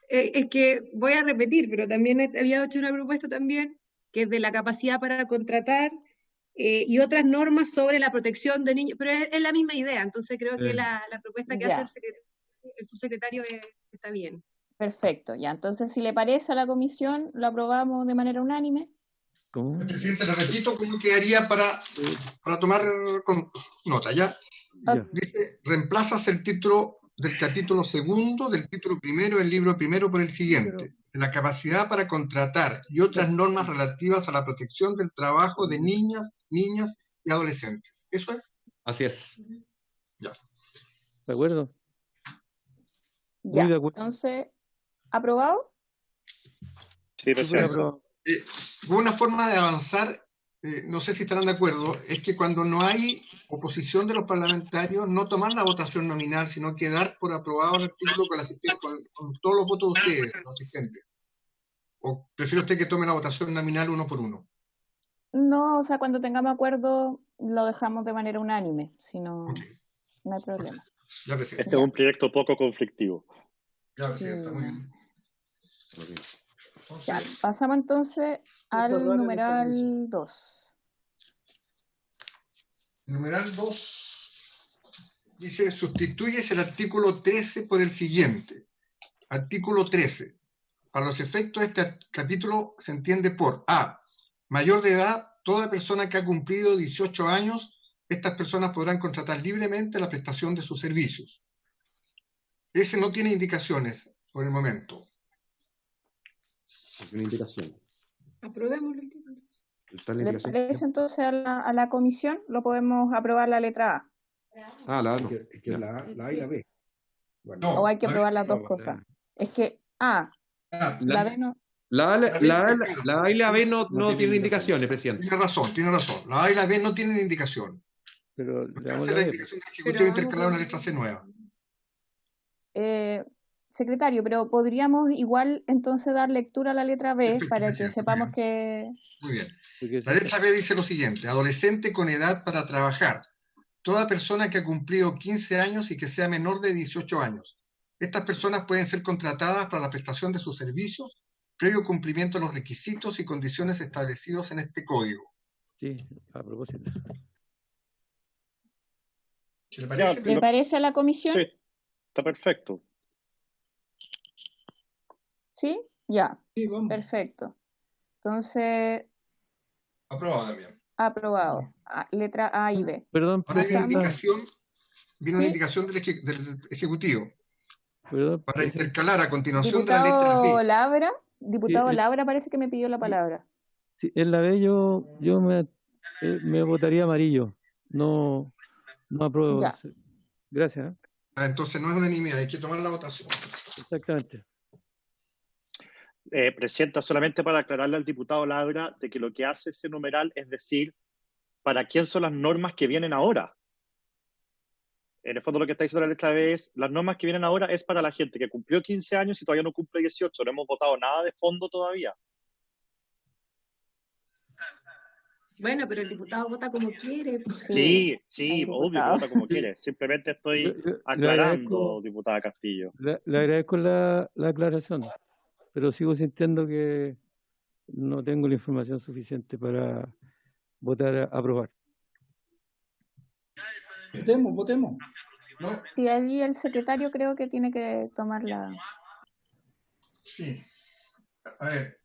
Es que voy a repetir, pero también había hecho una propuesta también, que es de la capacidad para contratar y otras normas sobre la protección de niños, pero es la misma idea, entonces creo que la propuesta que hace el subsecretario está bien. Perfecto, ya. Entonces, si le parece a la comisión, lo aprobamos de manera unánime. ¿Cómo? Presidente, le repito cómo quedaría para tomar nota, ¿ya? Dice, reemplazas el título del capítulo segundo, del título primero, del libro primero por el siguiente. La capacidad para contratar y otras normas relativas a la protección del trabajo de niñas y adolescentes. ¿Eso es? Así es. Ya. ¿De acuerdo? Ya, entonces, ¿aprobado? Sí, Presidente. Una forma de avanzar, no sé si estarán de acuerdo, es que cuando no hay oposición de los parlamentarios, no tomar la votación nominal, sino que dar por aprobado el artículo con todos los votos de ustedes, los asistentes. ¿O prefiere usted que tome la votación nominal uno por uno? No, o sea, cuando tengamos acuerdo, lo dejamos de manera unánime, si no, no hay problema. Ya, Presidenta. Este es un proyecto poco conflictivo. Ya, Presidenta, muy bien. Ya, pasamos entonces al numeral 2. Numeral 2 dice, sustituyes el artículo 13 por el siguiente. Artículo 13. Para los efectos de este capítulo se entiende por A. Mayor de edad, toda persona que ha cumplido 18 años, estas personas podrán contratar libremente la prestación de sus servicios. Ese no tiene indicaciones por el momento. Una indicación. Aprobémoslo el título. ¿Le parece entonces a la comisión? ¿Lo podemos aprobar la letra A? La A, no. Es que la A y la B. Bueno, o hay que aprobar las dos cosas. Es que A, la B no. La A y la B no tienen indicaciones, Presidente. Tiene razón. La A y la B no tienen indicación. pero le Porque damos hace la la B. indicación del Ejecutivo intercalada una letra C nueva. Secretario, pero podríamos igual entonces dar lectura a la letra B Perfecto, para que presidente, sepamos que... Muy bien. Porque La letra B dice lo siguiente: adolescente con edad para trabajar. Toda persona que ha cumplido 15 años y que sea menor de 18 años. Estas personas pueden ser contratadas para la prestación de sus servicios previo cumplimiento de los requisitos y condiciones establecidos en este código. sí, a propósito. ¿Qué le parece? ¿Le parece a la comisión? Sí, está perfecto. ¿Sí? Ya. Sí, vamos. Perfecto. Entonces, Aprobado también. aprobado. Letra A y B. Perdón, Ahora viene una presidenta, indicación del Ejecutivo perdón, para presidenta. intercalar a continuación de la letra Diputado B. Labra, diputado Sí, Labra parece que me pidió la palabra. Sí, en la B yo me votaría amarillo. No apruebo. Ya. Gracias. Entonces no es unanimidad, hay que tomar la votación. Exactamente. Presidenta, solamente para aclararle al diputado Labra de que lo que hace ese numeral es decir para quién son las normas que vienen ahora. En el fondo lo que está diciendo la letra B es, las normas que vienen ahora es para la gente que cumplió 15 años y todavía no cumple 18. No hemos votado nada de fondo todavía. Bueno, pero el diputado vota como quiere. Sí, el obvio que diputado. vota como quiere. Simplemente estoy Le aclarando, diputada Castillo. Le agradezco la aclaración, pero sigo sintiendo que no tengo la información suficiente para votar a aprobar. Votemos. ¿No? Sí, ahí el secretario creo que tiene que tomar la... Sí. A ver,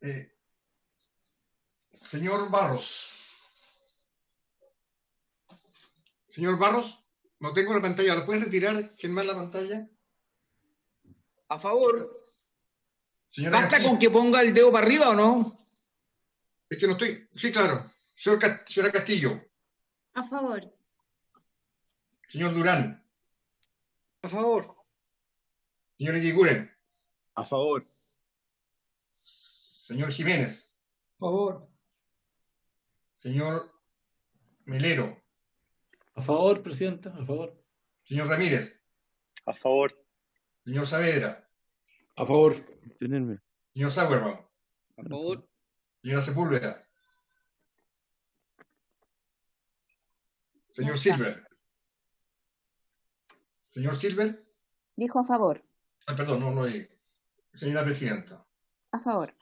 señor Barros. Señor Barros, no tengo la pantalla. ¿La puedes retirar, Germán, la pantalla? A favor. Señora ¿Basta Castillo. con que ponga el dedo para arriba o no? Es que no estoy. Sí, claro. Señora Castillo. A favor. Señor Durán. A favor. Señor Eguiguren. A favor. Señor Jiménez. A favor. Señor Melero. A favor, presidenta, a favor. Señor Ramírez. A favor. Señor Saavedra. A favor. Tenerme. Señor Sauerbaum. A favor. Señora Sepúlveda. Señor No está. Silver. Señor Silver. Dijo a favor. Perdón, no hay. Señora Presidenta. A favor.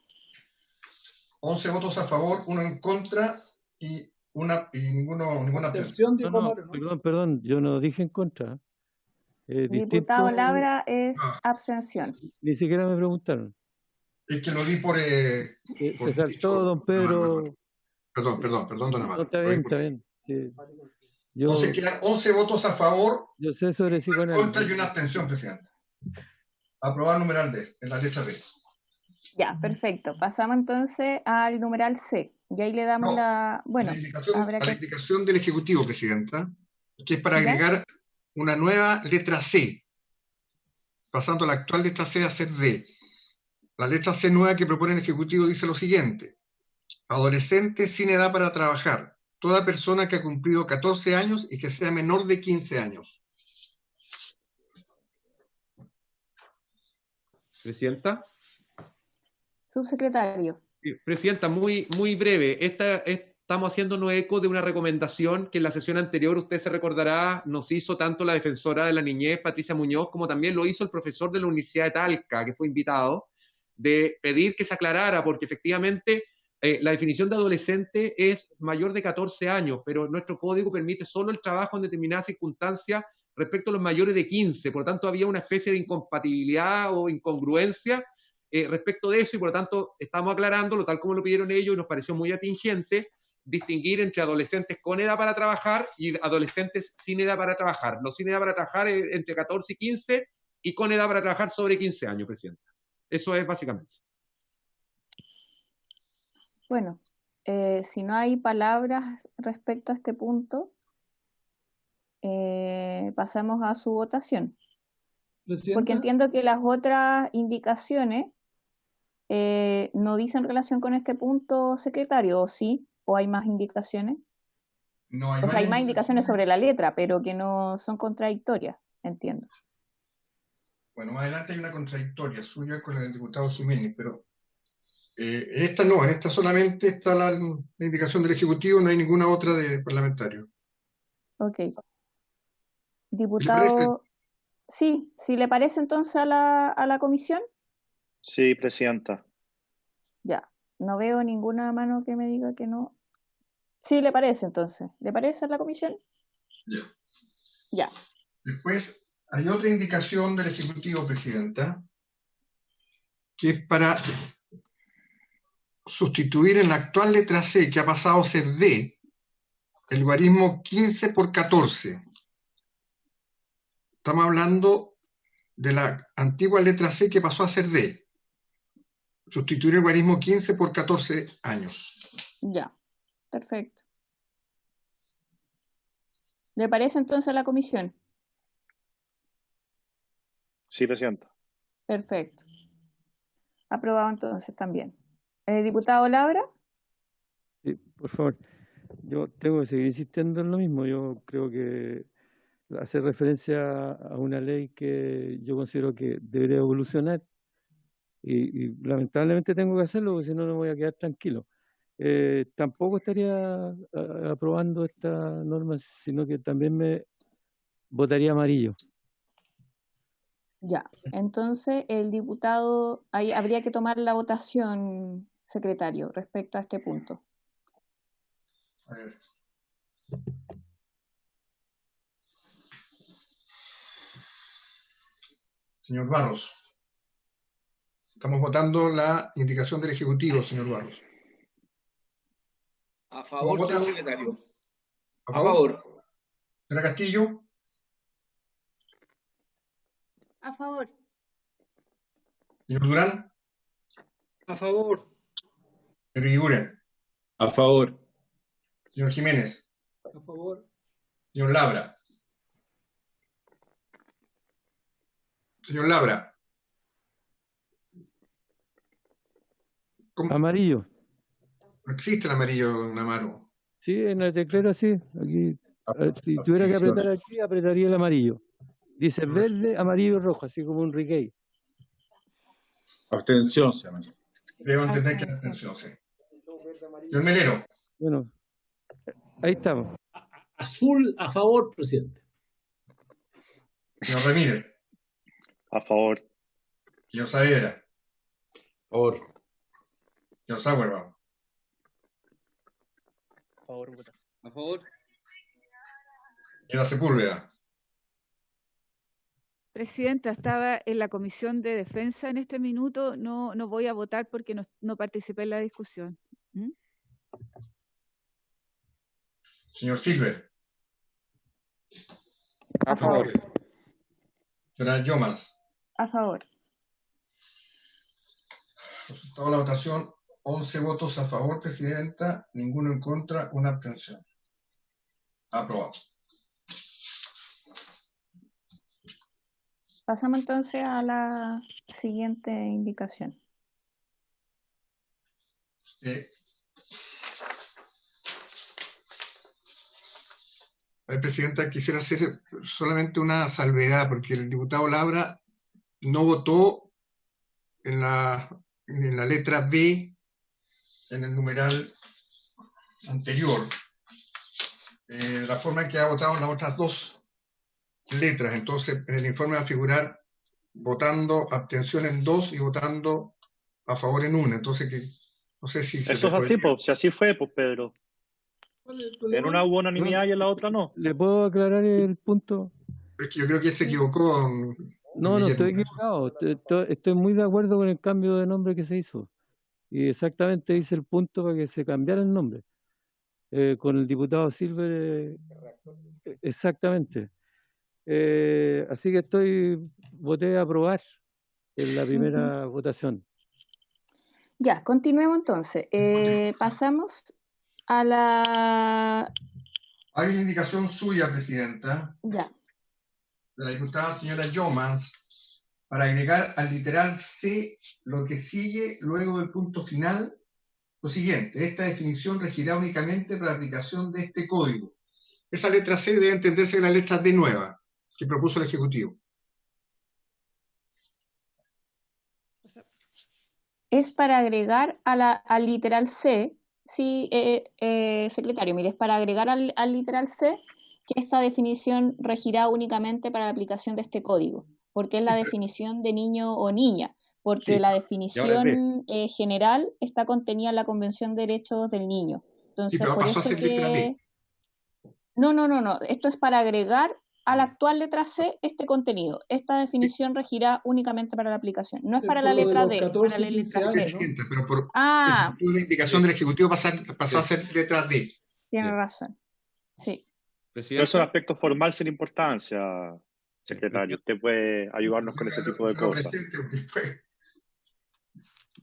11 votos a favor, 1 en contra y ninguna abstención. Abstención, dijo No, Amaro, ¿no? perdón, yo no dije en contra. Diputado Labra es Ah. abstención. Ni siquiera me preguntaron. Es que lo di por. Se saltó, don Pedro. Perdón, don No, Amaro. está bien, está bien. Sí. Yo, Entonces quedan 11 votos a favor, yo sé sobre 1 en psicoanálisis. contra y una abstención, Presidenta. Aprobar numeral D, en la letra B. Ya, perfecto. Pasamos entonces al numeral C. Y ahí le damos No, la... Bueno, a habrá la que... indicación del Ejecutivo, Presidenta, que es para ¿Ya? agregar una nueva letra C, pasando la actual letra C a ser D. La letra C nueva que propone el Ejecutivo dice lo siguiente: adolescente sin edad para trabajar, toda persona que ha cumplido 14 años y que sea menor de 15 años. Presidenta. Subsecretario. Presidenta, muy breve. Estamos haciéndonos eco de una recomendación que en la sesión anterior, usted se recordará, nos hizo tanto la defensora de la niñez, Patricia Muñoz, como también lo hizo el profesor de la Universidad de Talca, que fue invitado, de pedir que se aclarara, porque efectivamente la definición de adolescente es mayor de 14 años, pero nuestro código permite solo el trabajo en determinadas circunstancias respecto a los mayores de 15. Por lo tanto, había una especie de incompatibilidad o incongruencia respecto de eso, y por lo tanto estamos aclarándolo tal como lo pidieron ellos, y nos pareció muy atingente distinguir entre adolescentes con edad para trabajar y adolescentes sin edad para trabajar. Los sin edad para trabajar es entre 14 y 15, y con edad para trabajar sobre 15 años, Presidenta. Eso es básicamente. Bueno, si no hay palabras respecto a este punto, pasamos a su votación. Presidenta. Porque entiendo que las otras indicaciones no dicen relación con este punto, secretario, ¿o sí? ¿O hay más indicaciones? No hay O sea, hay más varias indicaciones indicaciones. sobre la letra, pero que no son contradictorias, entiendo. Bueno, más adelante hay una contradictoria suya con la del diputado Jiménez, pero esta no, en esta solamente está la indicación del Ejecutivo, no hay ninguna otra de parlamentario. Ok. ¿Le parece? Diputado, sí, si le parece entonces a la comisión, Sí, presidenta. ya. No veo ninguna mano que me diga que no. Sí, le parece entonces. ¿Le parece a la comisión? Ya. Ya. Después hay otra indicación del Ejecutivo, presidenta, que es para sustituir en la actual letra C, que ha pasado a ser D, el logaritmo 15 por 14. Estamos hablando de la antigua letra C que pasó a ser D. Sustituir el logaritmo 15 por 14 años. Ya. Perfecto. ¿Le parece entonces a la comisión? Sí, presidenta. Perfecto. Aprobado entonces también. Diputado Labra. Sí, por favor, yo tengo que seguir insistiendo en lo mismo. Yo creo que hace referencia a una ley que yo considero que debería evolucionar y lamentablemente tengo que hacerlo porque si no, no voy a quedar tranquilo. Tampoco estaría aprobando esta norma, sino que también me votaría amarillo. Ya. Entonces, el diputado, ahí habría que tomar la votación, secretario, respecto a este punto. A ver. Señor Barros. Estamos votando la indicación del Ejecutivo, señor Barros. A favor, ¿Cómo señor vota? secretario. ¿A A favor? favor. Señora Castillo. A favor. Señor Durán. A favor. Señor Iguren. A favor. Señor Jiménez. A favor. Señor Labra. Señor Labra. ¿Cómo? Amarillo. No existe el amarillo en la mano. Sí, en el decreto sí. Aquí, si tuviera que apretar aquí, apretaría el amarillo. Dice verde, amarillo y rojo, así como un Riquet. Abstención se llama. Debo entender que la abstención, sí. Señor Melero. Bueno, ahí estamos. Azul a favor, presidente. Señor Ramírez. A favor. Señor Saavedra. A favor. Señor Sauerbaum. A favor, votar. A favor. Señora Sepúlveda. Presidenta, estaba en la Comisión de Defensa en este minuto, no voy a votar porque no participé en la discusión. ¿Mm? Señor Silver. A favor. Señora Yomans. A favor. Resultado de la votación, 11 votos a favor, presidenta, ninguno en contra, una abstención. Aprobado. Pasamos entonces a la siguiente indicación. Presidenta, quisiera hacer solamente una salvedad, porque el diputado Labra no votó en la letra B, en el numeral anterior, de la forma en que ha votado en las otras dos letras. Entonces, en el informe va a figurar votando abstención en 2 y votando a favor en 1. Entonces, que no sé si... Eso es así, pues, si así fue, pues, Pedro. En una hubo unanimidad y en la otra no. ¿Le puedo aclarar el punto? Es que yo creo que él se equivocó. No estoy equivocado. Estoy muy de acuerdo con el cambio de nombre que se hizo. Y exactamente hice el punto para que se cambiara el nombre. Con el diputado Silver, exactamente. Así que voté a aprobar en la primera votación. Ya, continuemos entonces. Pasamos a la... Hay una indicación suya, presidenta, Ya. de la diputada señora Yomans, para agregar al literal C lo que sigue luego del punto final, lo siguiente: esta definición regirá únicamente para la aplicación de este código. esa letra C debe entenderse en la letra D nueva que propuso el Ejecutivo. Es para agregar al literal C, sí, secretario, mire, es para agregar al literal C que esta definición regirá únicamente para la aplicación de este código, porque es la definición de niño o niña, porque la definición general está contenida en la Convención de Derechos del Niño. Entonces, pero por pasó eso a ser letra D. No, esto es para agregar a la actual letra C este contenido. Esta definición regirá únicamente para la aplicación. No es para la letra D, para la letra C. Pero por la indicación del Ejecutivo pasó a ser letra D. Tiene razón. Sí. Pero es un aspecto formal sin importancia, secretario. Usted puede ayudarnos con ese tipo de cosas.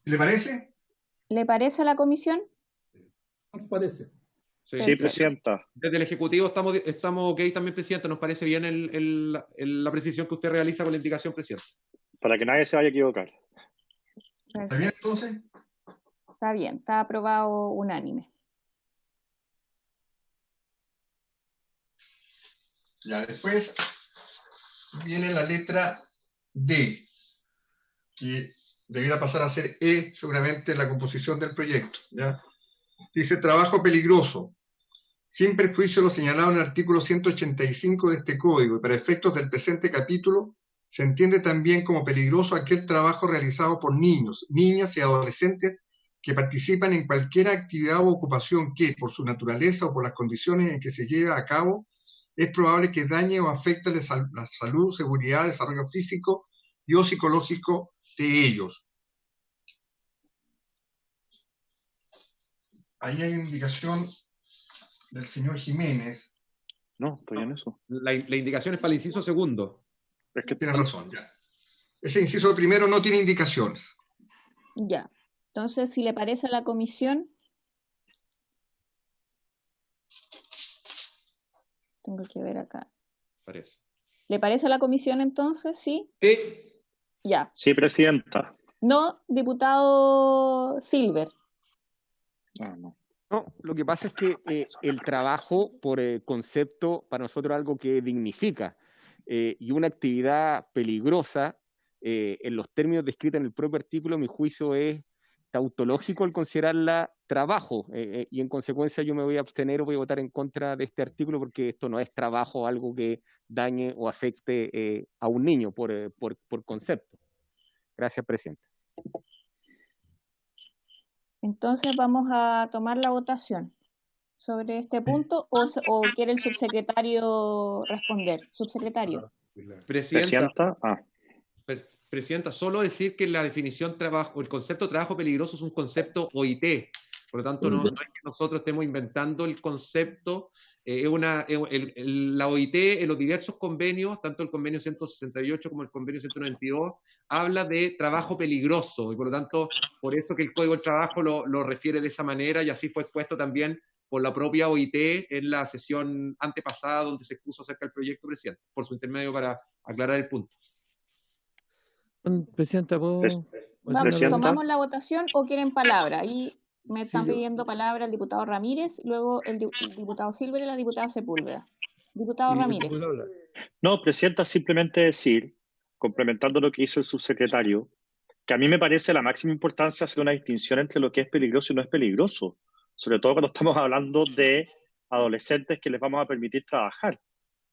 ¿Le parece? ¿Le parece a la comisión? Nos parece. Sí, presidenta. Desde el Ejecutivo estamos ok también, presidenta. Nos parece bien la precisión que usted realiza con la indicación, presidenta. Para que nadie se vaya a equivocar. ¿Está bien entonces? Está bien, está aprobado unánime. Ya, después viene la letra D, que debiera pasar a ser E seguramente en la composición del proyecto. ¿Ya? Dice trabajo peligroso, sin perjuicio de lo señalado en el artículo 185 de este código, y para efectos del presente capítulo, se entiende también como peligroso aquel trabajo realizado por niños, niñas y adolescentes que participan en cualquier actividad o ocupación que, por su naturaleza o por las condiciones en que se lleva a cabo, es probable que dañe o afecte la salud, seguridad, desarrollo físico y o psicológico de ellos. Ahí hay una indicación del señor Jiménez. No, estoy en eso. La indicación es para el inciso segundo. Es que tiene razón, ya. Ese inciso primero no tiene indicaciones. Ya. Entonces, si le parece a la comisión, tengo que ver acá. Parece. ¿Le parece a la comisión entonces? ¿Sí? Ya. Sí, presidenta. No, diputado Silver. No. No, lo que pasa es que el trabajo por concepto para nosotros es algo que dignifica y una actividad peligrosa en los términos descritos en el propio artículo, mi juicio es tautológico el considerarla trabajo y en consecuencia yo me voy a abstener o voy a votar en contra de este artículo porque esto no es trabajo, algo que dañe o afecte a un niño por concepto. Gracias, presidente. Entonces vamos a tomar la votación sobre este punto o quiere el subsecretario responder. Subsecretario. Presidenta. Presidenta, solo decir que la definición el concepto de trabajo peligroso es un concepto OIT. Por lo tanto, no es que nosotros estemos inventando el concepto. La OIT en los diversos convenios, tanto el convenio 168 como el convenio 192, habla de trabajo peligroso y por lo tanto, por eso que el Código del Trabajo lo refiere de esa manera y así fue expuesto también por la propia OIT en la sesión antepasada donde se expuso acerca del proyecto, presidente, por su intermedio para aclarar el punto. Presidenta, ¿tomamos la votación o quieren palabra? Ahí me están pidiendo palabra el diputado Ramírez, luego el diputado Silver y la diputada Sepúlveda. Diputado Ramírez. No, presidenta, simplemente decir, complementando lo que hizo el subsecretario, que a mí me parece la máxima importancia hacer una distinción entre lo que es peligroso y no es peligroso, sobre todo cuando estamos hablando de adolescentes que les vamos a permitir trabajar.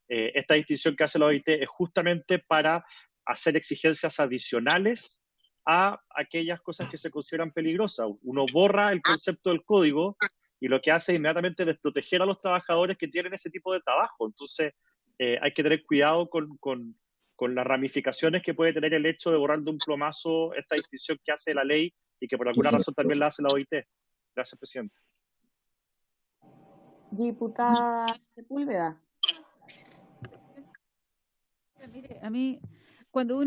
Esta distinción que hace la OIT es justamente para hacer exigencias adicionales a aquellas cosas que se consideran peligrosas. Uno borra el concepto del código y lo que hace es inmediatamente desproteger a los trabajadores que tienen ese tipo de trabajo. Entonces, hay que tener cuidado con las ramificaciones que puede tener el hecho de borrar de un plumazo esta distinción que hace la ley y que por alguna razón también la hace la OIT. Gracias, presidente. Diputada Sepúlveda. Mire, a mí, cuando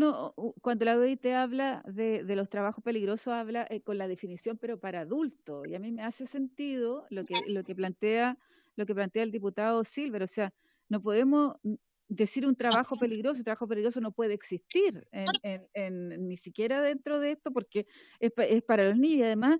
la OIT habla de los trabajos peligrosos, habla con la definición, pero para adultos, y a mí me hace sentido lo que plantea el diputado Silver, o sea, no podemos decir un trabajo peligroso no puede existir ni siquiera dentro de esto porque es para los niños y además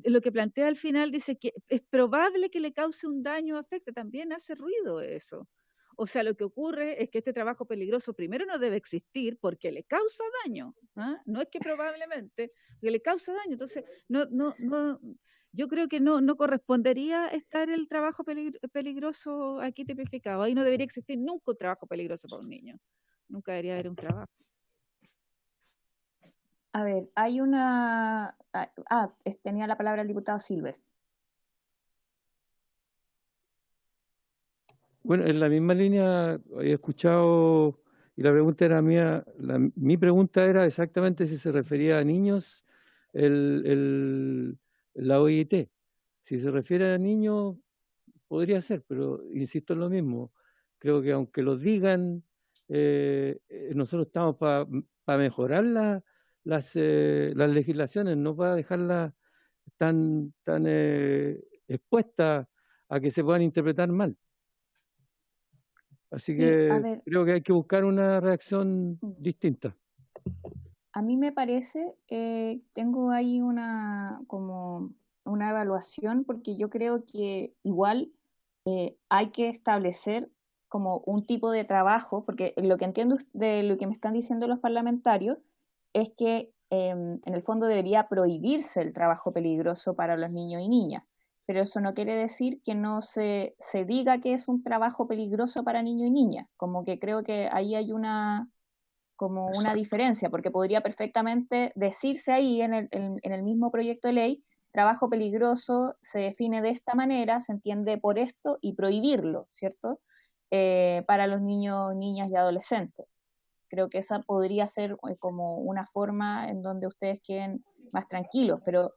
lo que plantea al final dice que es probable que le cause un daño o afecte, también hace ruido eso. O sea, lo que ocurre es que este trabajo peligroso primero no debe existir porque le causa daño, ¿ah? No es que probablemente, que le causa daño. Entonces, yo creo que no correspondería estar el trabajo peligroso aquí tipificado. Ahí no debería existir nunca un trabajo peligroso para un niño. Nunca debería haber un trabajo. A ver, hay tenía la palabra el diputado Silver. Bueno, en la misma línea he escuchado, y la pregunta era mía, mi pregunta era exactamente si se refería a niños la OIT. Si se refiere a niños, podría ser, pero insisto en lo mismo. Creo que aunque lo digan, nosotros estamos para mejorar las legislaciones, no para dejarlas tan expuestas a que se puedan interpretar mal. Así que creo que hay que buscar una reacción distinta. A mí me parece, tengo ahí como una evaluación, porque yo creo que igual hay que establecer como un tipo de trabajo, porque lo que entiendo de lo que me están diciendo los parlamentarios es que en el fondo debería prohibirse el trabajo peligroso para los niños y niñas. Pero eso no quiere decir que no se diga que es un trabajo peligroso para niños y niñas. Como que creo que ahí hay una diferencia, porque podría perfectamente decirse ahí en el mismo proyecto de ley, trabajo peligroso se define de esta manera, se entiende por esto, y prohibirlo, ¿cierto? Para los niños, niñas y adolescentes. Creo que esa podría ser como una forma en donde ustedes queden más tranquilos, pero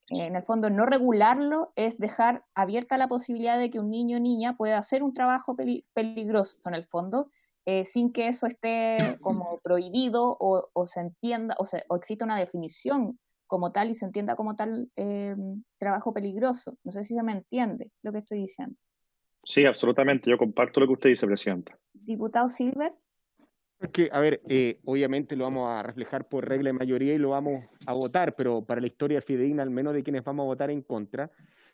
en el fondo no regularlo es dejar abierta la posibilidad de que un niño o niña pueda hacer un trabajo peligroso en el fondo, sin que eso esté como prohibido o se entienda, o exista una definición como tal y se entienda como tal trabajo peligroso. No sé si se me entiende lo que estoy diciendo. Sí, absolutamente. Yo comparto lo que usted dice, Presidenta. Diputado Silver. Es que, a ver, obviamente lo vamos a reflejar por regla de mayoría y lo vamos a votar, pero para la historia fidedigna, al menos de quienes vamos a votar en contra,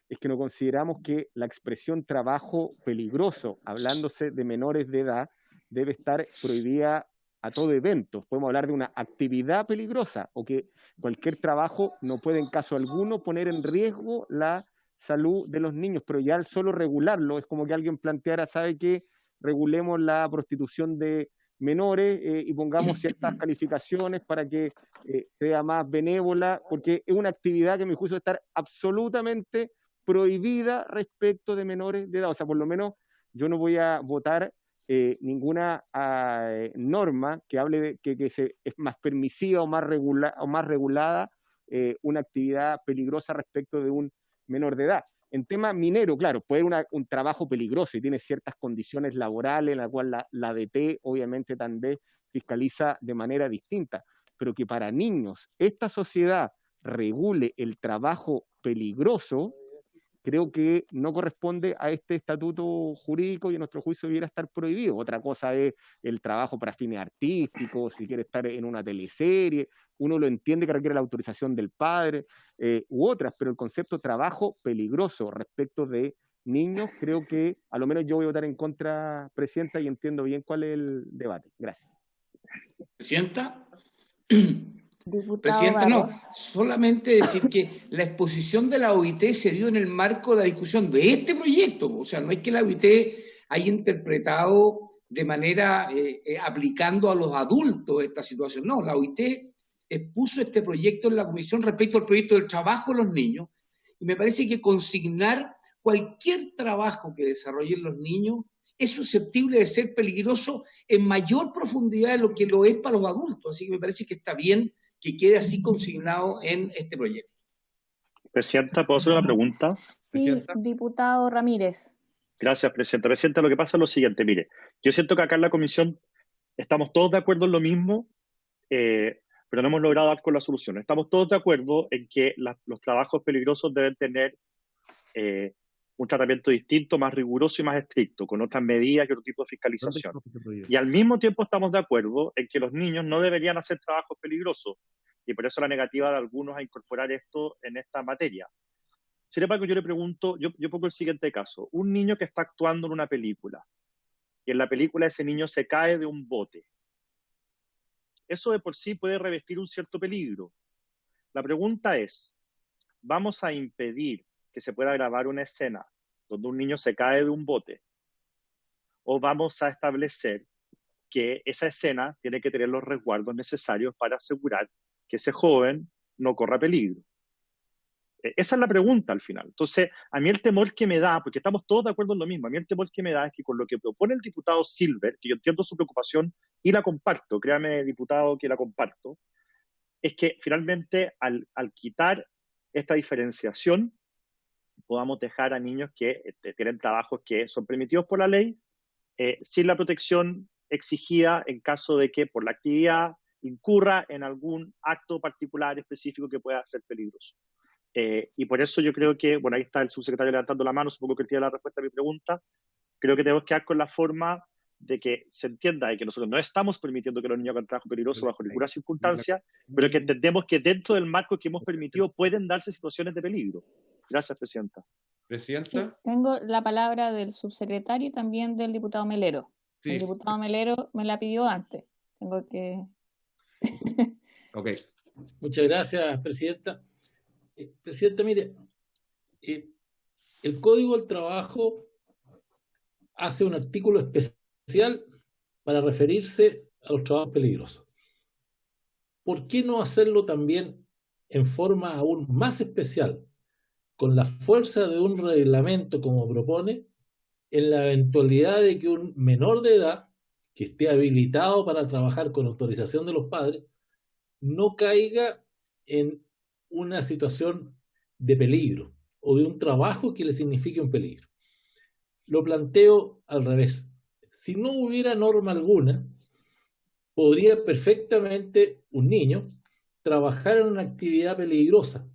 es que no consideramos que la expresión trabajo peligroso, hablándose de menores de edad, debe estar prohibida a todo evento. Podemos hablar de una actividad peligrosa o que cualquier trabajo no puede en caso alguno poner en riesgo la salud de los niños, pero ya al solo regularlo es como que alguien planteara, ¿sabe qué? Regulemos la prostitución de menores y pongamos ciertas calificaciones para que sea más benévola, porque es una actividad que a mi juicio debe estar absolutamente prohibida respecto de menores de edad. O sea, por lo menos yo no voy a votar ninguna norma que hable de que es más permisiva o más regulada una actividad peligrosa respecto de un menor de edad. En tema minero, claro, puede ser un trabajo peligroso y tiene ciertas condiciones laborales en las cuales la ADT obviamente también fiscaliza de manera distinta, pero que para niños esta sociedad regule el trabajo peligroso, creo que no corresponde a este estatuto jurídico y en nuestro juicio debiera estar prohibido. Otra cosa es el trabajo para fines artísticos, si quiere estar en una teleserie, uno lo entiende que requiere la autorización del padre u otras, pero el concepto trabajo peligroso respecto de niños, creo que a lo menos yo voy a votar en contra, Presidenta, y entiendo bien cuál es el debate. Gracias. Presidenta. Presidenta, no, solamente decir que la exposición de la OIT se dio en el marco de la discusión de este proyecto, o sea, no es que la OIT haya interpretado de manera aplicando a los adultos esta situación, no, la OIT expuso este proyecto en la comisión respecto al proyecto del trabajo de los niños, y me parece que consignar cualquier trabajo que desarrollen los niños es susceptible de ser peligroso en mayor profundidad de lo que lo es para los adultos, así que me parece que está bien que quede así consignado en este proyecto. Presidenta, ¿puedo hacer una pregunta? Sí, diputado Ramírez. Gracias, Presidenta. Presidenta, lo que pasa es lo siguiente, mire, yo siento que acá en la comisión estamos todos de acuerdo en lo mismo, pero no hemos logrado dar con la solución. Estamos todos de acuerdo en que los trabajos peligrosos deben tener un tratamiento distinto, más riguroso y más estricto, con otras medidas y otro tipo de fiscalización. Y al mismo tiempo estamos de acuerdo en que los niños no deberían hacer trabajos peligrosos, y por eso la negativa de algunos a incorporar esto en esta materia. Sin embargo, yo le pregunto, yo pongo el siguiente caso. Un niño que está actuando en una película, y en la película ese niño se cae de un bote. Eso de por sí puede revestir un cierto peligro. La pregunta es, ¿vamos a impedir que se pueda grabar una escena donde un niño se cae de un bote? ¿O vamos a establecer que esa escena tiene que tener los resguardos necesarios para asegurar que ese joven no corra peligro? Esa es la pregunta al final. Entonces, a mí el temor que me da, porque estamos todos de acuerdo en lo mismo, a mí el temor que me da es que con lo que propone el diputado Silver, que yo entiendo su preocupación y la comparto, créame, diputado, que la comparto, es que finalmente al quitar esta diferenciación, podamos dejar a niños que tienen trabajos que son permitidos por la ley, sin la protección exigida en caso de que por la actividad incurra en algún acto particular específico que pueda ser peligroso. Y por eso yo creo que, bueno, ahí está el subsecretario levantando la mano, supongo que él tiene la respuesta a mi pregunta. Creo que tenemos que dar con la forma de que se entienda de que nosotros no estamos permitiendo que los niños hagan trabajo peligroso bajo ninguna circunstancia, pero que entendemos que dentro del marco que hemos permitido pueden darse situaciones de peligro. Gracias, Presidenta. Presidenta. Sí, tengo la palabra del subsecretario y también del diputado Melero. Sí. El diputado Melero me la pidió antes. Tengo que... Ok. Muchas gracias, Presidenta. Presidenta, mire, el Código del Trabajo hace un artículo especial para referirse a los trabajos peligrosos. ¿Por qué no hacerlo también en forma aún más especial, con la fuerza de un reglamento como propone, en la eventualidad de que un menor de edad que esté habilitado para trabajar con autorización de los padres no caiga en una situación de peligro o de un trabajo que le signifique un peligro? Lo planteo al revés. Si no hubiera norma alguna, podría perfectamente un niño trabajar en una actividad peligrosa,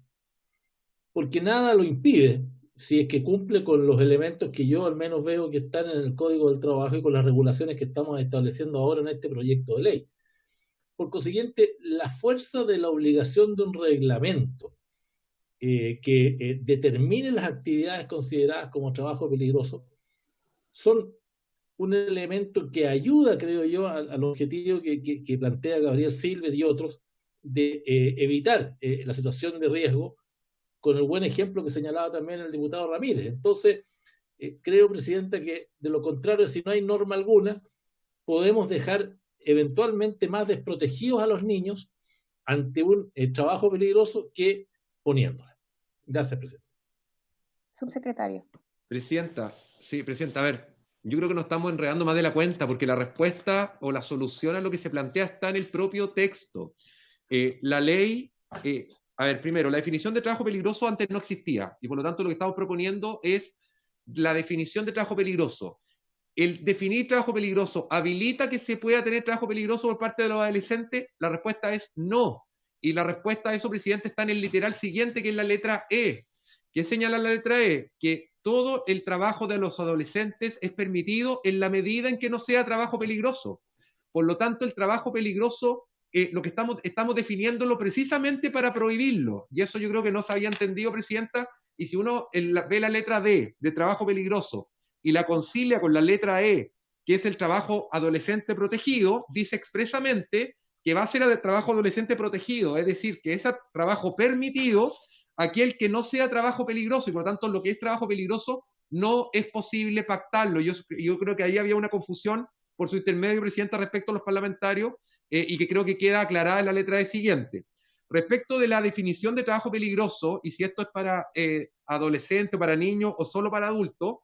porque nada lo impide, si es que cumple con los elementos que yo al menos veo que están en el Código del Trabajo y con las regulaciones que estamos estableciendo ahora en este proyecto de ley. Por consiguiente, la fuerza de la obligación de un reglamento que determine las actividades consideradas como trabajo peligroso son un elemento que ayuda, creo yo, al objetivo que plantea Gabriel Silver y otros de evitar la situación de riesgo, con el buen ejemplo que señalaba también el diputado Ramírez. Entonces, creo, Presidenta, que de lo contrario, si no hay norma alguna, podemos dejar eventualmente más desprotegidos a los niños ante un trabajo peligroso que poniéndola. Gracias, Presidenta. Subsecretario. Presidenta, sí, Presidenta, a ver, yo creo que nos estamos enredando más de la cuenta porque la respuesta o la solución a lo que se plantea está en el propio texto. La ley, a ver, primero, la definición de trabajo peligroso antes no existía y por lo tanto lo que estamos proponiendo es la definición de trabajo peligroso. ¿El definir trabajo peligroso habilita que se pueda tener trabajo peligroso por parte de los adolescentes? La respuesta es no. Y la respuesta a eso, Presidente, está en el literal siguiente, que es la letra E. ¿Qué señala la letra E? Que todo el trabajo de los adolescentes es permitido en la medida en que no sea trabajo peligroso. Por lo tanto, el trabajo peligroso, lo que estamos definiéndolo precisamente para prohibirlo. Y eso yo creo que no se había entendido, Presidenta. Y si uno ve la letra D de trabajo peligroso y la concilia con la letra E, que es el trabajo adolescente protegido, dice expresamente que va a ser el trabajo adolescente protegido, es decir, que es trabajo permitido aquel que no sea trabajo peligroso, y por lo tanto lo que es trabajo peligroso no es posible pactarlo. Yo creo que ahí había una confusión por su intermedio, Presidenta, respecto a los parlamentarios, y que creo que queda aclarada en la letra E siguiente. Respecto de la definición de trabajo peligroso, y si esto es para adolescentes, para niños o solo para adultos,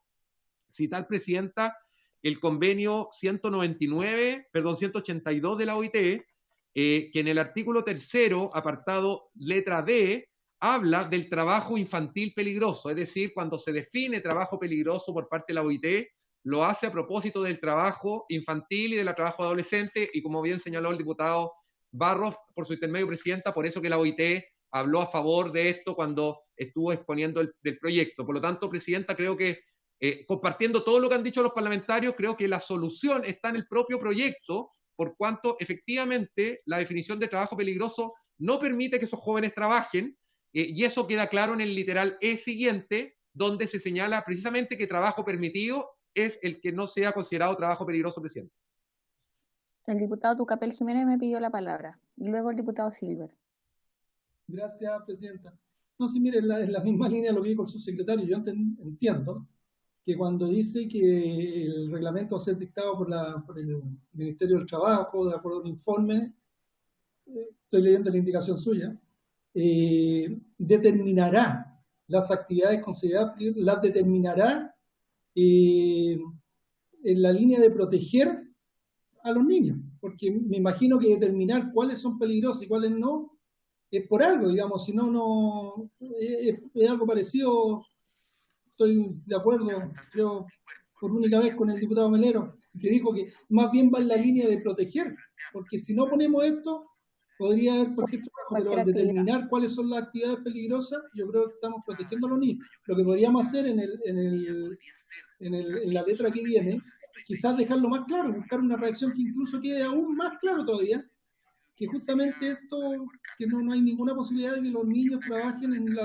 citar, Presidenta, el convenio 182 de la OIT, que en el artículo 3º, apartado letra D, habla del trabajo infantil peligroso, es decir, cuando se define trabajo peligroso por parte de la OIT, lo hace a propósito del trabajo infantil y del trabajo adolescente, y como bien señaló el diputado Barros, por su intermedio, Presidenta, por eso que la OIT habló a favor de esto cuando estuvo exponiendo del proyecto. Por lo tanto, Presidenta, creo que compartiendo todo lo que han dicho los parlamentarios, creo que la solución está en el propio proyecto, por cuanto efectivamente la definición de trabajo peligroso no permite que esos jóvenes trabajen, y eso queda claro en el literal E siguiente, donde se señala precisamente que trabajo permitido es el que no sea considerado trabajo peligroso, presidente. El diputado Tucapel Jiménez me pidió la palabra, y luego el diputado Silver. Gracias, presidenta. No, sí, mire, en la misma línea de lo que dijo el subsecretario, yo entiendo que cuando dice que el reglamento va a ser dictado por el Ministerio del Trabajo, de acuerdo a un informe, estoy leyendo la indicación suya, determinará las actividades consideradas, las determinará en la línea de proteger a los niños, porque me imagino que determinar cuáles son peligrosos y cuáles no, es por algo, digamos, si no, es algo parecido. Estoy de acuerdo, creo, por única vez con el diputado Melero, que dijo que más bien va en la línea de proteger, porque si no ponemos esto, podría haber cualquier trabajo, pero al determinar cuáles son las actividades peligrosas, yo creo que estamos protegiendo a los niños. Lo que podríamos hacer en la letra que viene, quizás dejarlo más claro, buscar una redacción que incluso quede aún más claro todavía, que justamente esto, que no hay ninguna posibilidad de que los niños trabajen en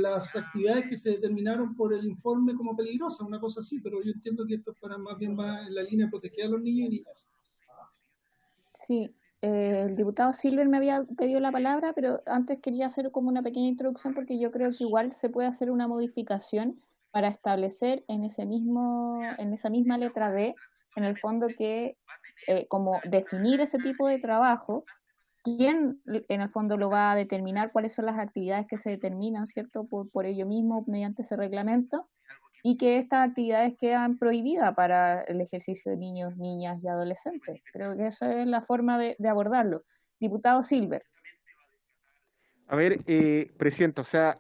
las actividades que se determinaron por el informe como peligrosas, una cosa así, pero yo entiendo que esto más bien va en la línea de proteger a los niños y niñas. Sí, el diputado Silver me había pedido la palabra, pero antes quería hacer como una pequeña introducción porque yo creo que igual se puede hacer una modificación para establecer en esa misma letra D, en el fondo que como definir ese tipo de trabajo, quién en el fondo lo va a determinar, cuáles son las actividades que se determinan, ¿cierto? Por ello mismo, mediante ese reglamento, y que estas actividades quedan prohibidas para el ejercicio de niños, niñas y adolescentes. Creo que esa es la forma de abordarlo. Diputado Silver. A ver, presidente, o sea,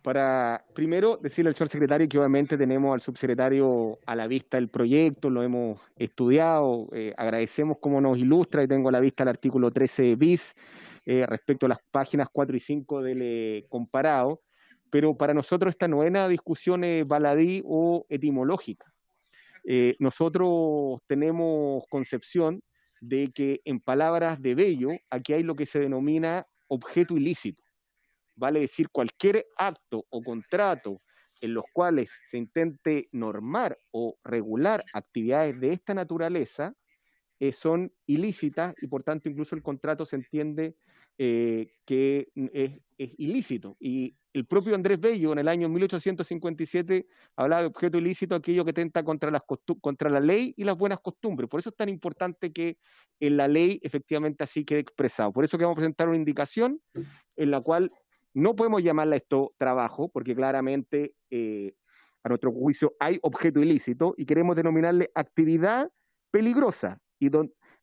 para primero decirle al señor secretario que obviamente tenemos al subsecretario a la vista el proyecto, lo hemos estudiado, agradecemos cómo nos ilustra y tengo a la vista el artículo 13 bis respecto a las páginas 4 y 5 del comparado, pero para nosotros esta no es una discusión baladí o etimológica. Nosotros tenemos concepción de que en palabras de Bello, aquí hay lo que se denomina objeto ilícito. Vale decir, cualquier acto o contrato en los cuales se intente normar o regular actividades de esta naturaleza son ilícitas y por tanto incluso el contrato se entiende que es ilícito. Y el propio Andrés Bello en el año 1857 hablaba de objeto ilícito aquello que tenta contra la ley y las buenas costumbres. Por eso es tan importante que en la ley efectivamente así quede expresado. Por eso que vamos a presentar una indicación en la cual no podemos llamarla esto trabajo, porque claramente a nuestro juicio hay objeto ilícito y queremos denominarle actividad peligrosa. Y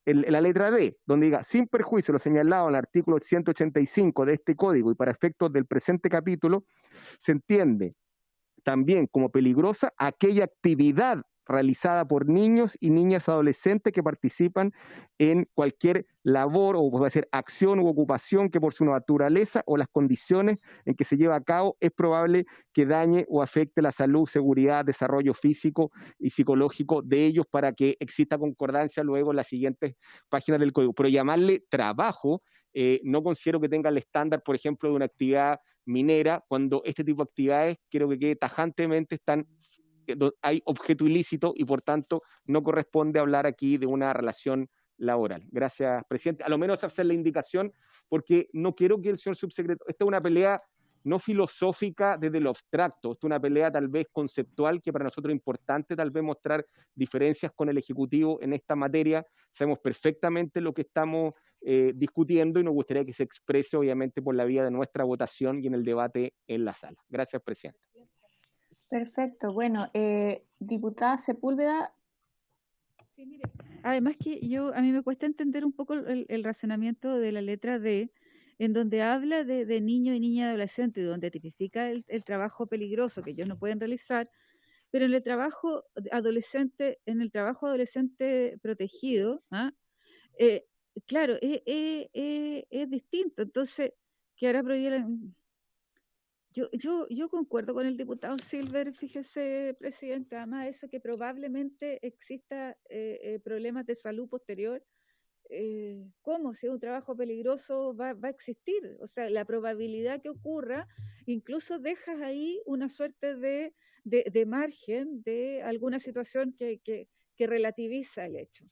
en la letra D, donde diga, sin perjuicio lo señalado en el artículo 185 de este código y para efectos del presente capítulo, se entiende también como peligrosa aquella actividad realizada por niños y niñas adolescentes que participan en cualquier labor o puede ser acción u ocupación que por su naturaleza o las condiciones en que se lleva a cabo es probable que dañe o afecte la salud, seguridad, desarrollo físico y psicológico de ellos para que exista concordancia luego en las siguientes páginas del código. Pero llamarle trabajo no considero que tenga el estándar, por ejemplo, de una actividad minera, cuando este tipo de actividades creo que quede tajantemente hay objeto ilícito y por tanto no corresponde hablar aquí de una relación laboral. Gracias, presidente. A lo menos hacer la indicación porque no quiero que el señor subsecretario... Esta es una pelea no filosófica desde lo abstracto, esta es una pelea tal vez conceptual que para nosotros es importante tal vez mostrar diferencias con el Ejecutivo en esta materia. Sabemos perfectamente lo que estamos discutiendo y nos gustaría que se exprese obviamente por la vía de nuestra votación y en el debate en la sala. Gracias, presidente. Perfecto. Bueno, diputada Sepúlveda. Sí, mire, además que a mí me cuesta entender un poco el razonamiento de la letra D, en donde habla de niños y niñas adolescentes, donde tipifica el trabajo peligroso que ellos no pueden realizar, pero en el trabajo adolescente protegido, claro, es distinto. Entonces, que ahora prohíbe Yo concuerdo con el diputado Silver, fíjese, presidenta, además eso que probablemente exista problemas de salud posterior ¿cómo? Si es un trabajo peligroso va a existir. O sea, la probabilidad que ocurra, incluso dejas ahí una suerte de margen de alguna situación que relativiza el hecho.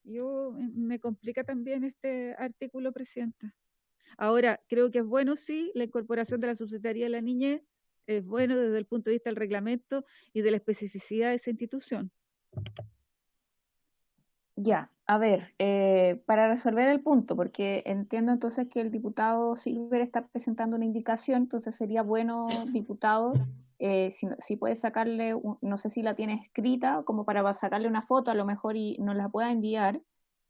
Me complica también este artículo, Presidenta. Ahora, creo que es bueno, sí, la incorporación de la subsecretaría de la niñez, es bueno desde el punto de vista del reglamento y de la especificidad de esa institución. Ya, a ver, para resolver el punto, porque entiendo entonces que el diputado Silver está presentando una indicación, entonces sería bueno, diputado, si puede sacarle, no sé si la tiene escrita, como para sacarle una foto a lo mejor y nos la pueda enviar,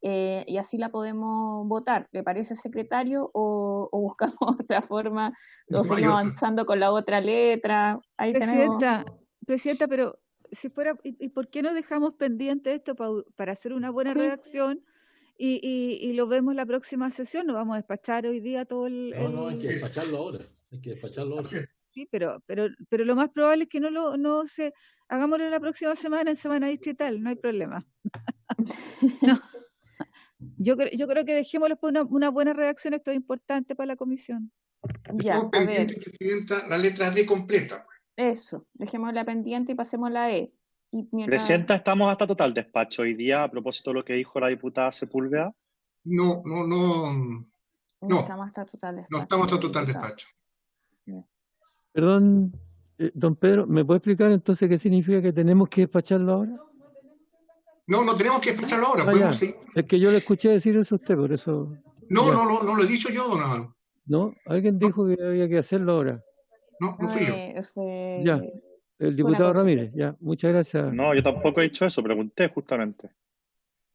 y así la podemos votar. ¿Le parece, secretario? ¿O buscamos otra forma? ¿O seguimos avanzando con la otra letra? Ahí Presidenta, pero si fuera, ¿y por qué no dejamos pendiente esto para hacer una buena redacción y lo vemos la próxima sesión? ¿No vamos a despachar hoy día todo No, hay que despacharlo ahora. Sí, pero lo más probable es que no se... Hagámoslo la próxima semana, en semana distrital, no hay problema. No. Yo creo que dejémoslo por una buena redacción, esto es importante para la comisión. Estamos pendientes, Presidenta, la letra D completa. Eso, dejémosla pendiente y pasemos la E. Presidenta, estamos hasta total despacho hoy día a propósito de lo que dijo la diputada Sepúlveda. No estamos hasta total despacho. No estamos hasta total despacho. Perdón, don Pedro, ¿me puede explicar entonces qué significa que tenemos que despacharlo ahora? No tenemos que despacharlo ahora. Es que yo le escuché decir eso a usted, por eso... No lo he dicho yo, don Álvaro. ¿No? Alguien dijo que había que hacerlo ahora. No fui yo. Ya, el diputado Ramírez, ya, muchas gracias. No, yo tampoco he dicho eso, pregunté justamente.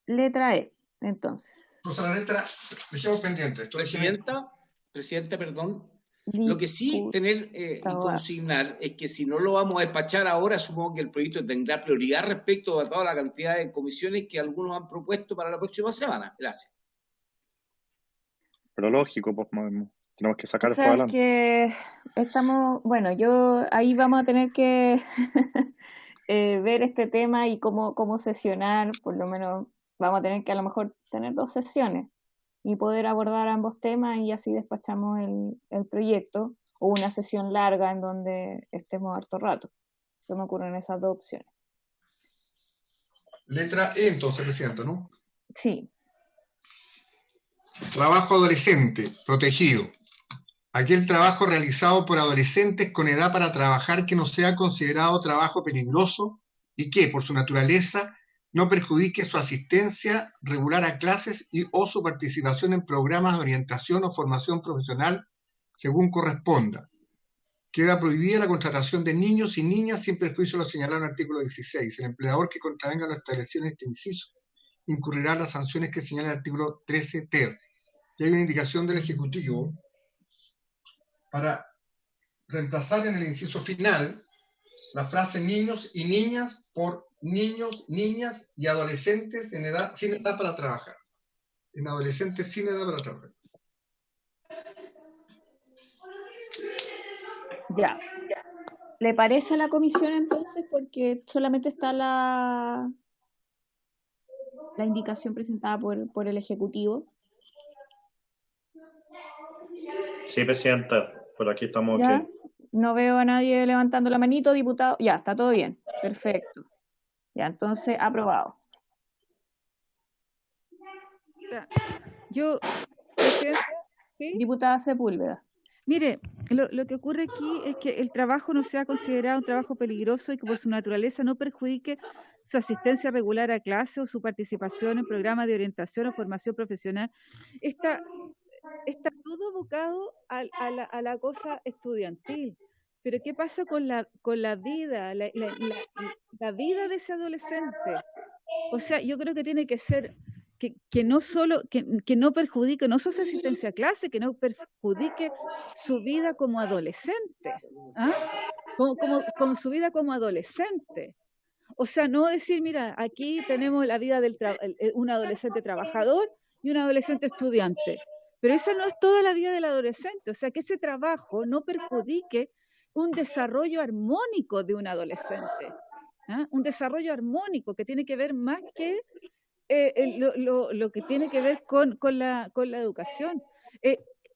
Letra E, entonces. Entonces la letra, dejemos pendiente. Presidenta, perdón. Lo que sí tener y consignar es que si no lo vamos a despachar ahora, supongo que el proyecto tendrá prioridad respecto a toda la cantidad de comisiones que algunos han propuesto para la próxima semana. Gracias. Pero lógico, pues tenemos que sacar esto adelante. Que estamos, bueno, ahí vamos a tener que ver este tema y cómo sesionar, por lo menos vamos a tener que a lo mejor tener 2 sesiones y poder abordar ambos temas y así despachamos el proyecto, o una sesión larga en donde estemos harto rato. Se me ocurren esas 2 opciones. Letra E entonces, Presidenta, ¿no? Sí. Trabajo adolescente, protegido. Aquel trabajo realizado por adolescentes con edad para trabajar que no sea considerado trabajo peligroso y que, por su naturaleza, no perjudique su asistencia regular a clases o su participación en programas de orientación o formación profesional según corresponda. Queda prohibida la contratación de niños y niñas sin perjuicio de lo señalado en el artículo 16. El empleador que contravenga lo establecido en este inciso incurrirá en las sanciones que señala el artículo 13 ter. Y hay una indicación del Ejecutivo para reemplazar en el inciso final la frase niños y niñas por niños, niñas y adolescentes sin edad para trabajar. En adolescentes sin edad para trabajar. Ya. ¿Le parece a la comisión entonces? Porque solamente está la indicación presentada por el Ejecutivo. Sí, Presidenta, por aquí estamos. ¿Ya? Okay. No veo a nadie levantando la manito, diputado. Ya, está todo bien. Perfecto. Ya, entonces, aprobado. ¿Sí? Diputada Sepúlveda. Mire, lo que ocurre aquí es que el trabajo no sea considerado un trabajo peligroso y que por su naturaleza no perjudique su asistencia regular a clase o su participación en programas de orientación o formación profesional. Está todo abocado a la cosa estudiantil. Pero ¿qué pasa con la vida, la vida de ese adolescente? O sea, yo creo que tiene que ser que no solo, que no perjudique, no solo su asistencia a clase, que no perjudique su vida como adolescente, como su vida como adolescente. O sea, no decir, mira, aquí tenemos la vida de un adolescente trabajador y un adolescente estudiante. Pero esa no es toda la vida del adolescente. O sea, que ese trabajo no perjudique un desarrollo armónico de un adolescente. Un desarrollo armónico que tiene que ver más que lo que tiene que ver con la educación.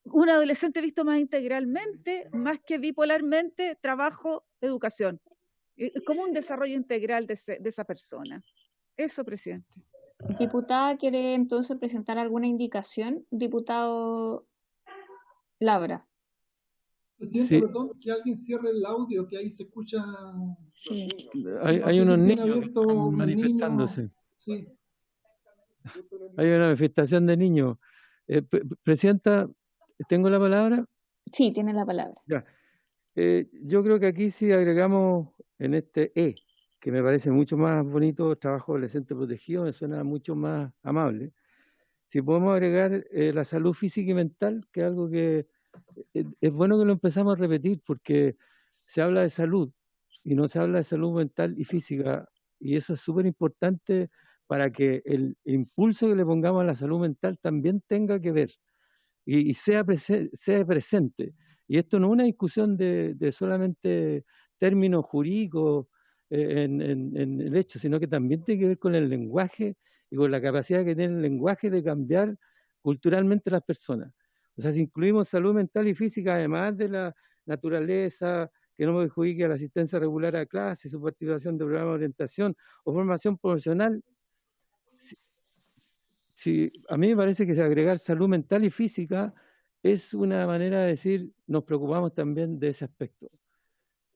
Un adolescente visto más integralmente, más que bipolarmente, trabajo, educación. Como un desarrollo integral de esa persona. Eso, presidente. Diputada, ¿quiere entonces presentar alguna indicación? Diputado Labra. Presidente, Sí. perdón, que alguien cierre el audio, que ahí se escucha. Sí. Hay unos niños que abierto, están unos manifestándose. niños. Sí. Hay una manifestación de niños. Presidenta, ¿tengo la palabra? Sí, tiene la palabra. Ya. Yo creo que aquí sí agregamos en este que me parece mucho más bonito, trabajo adolescente protegido, me suena mucho más amable. Si podemos agregar la salud física y mental, que es algo que es bueno que lo empezamos a repetir, porque se habla de salud y no se habla de salud mental y física, y eso es súper importante para que el impulso que le pongamos a la salud mental también tenga que ver y sea presente. Y esto no es una discusión de solamente términos jurídicos en el hecho, sino que también tiene que ver con el lenguaje y con la capacidad que tiene el lenguaje de cambiar culturalmente las personas. O sea, si incluimos salud mental y física, además de la naturaleza, que no perjudique a la asistencia regular a clase, su participación de programas de orientación o formación profesional, a mí me parece que agregar salud mental y física es una manera de decir, nos preocupamos también de ese aspecto.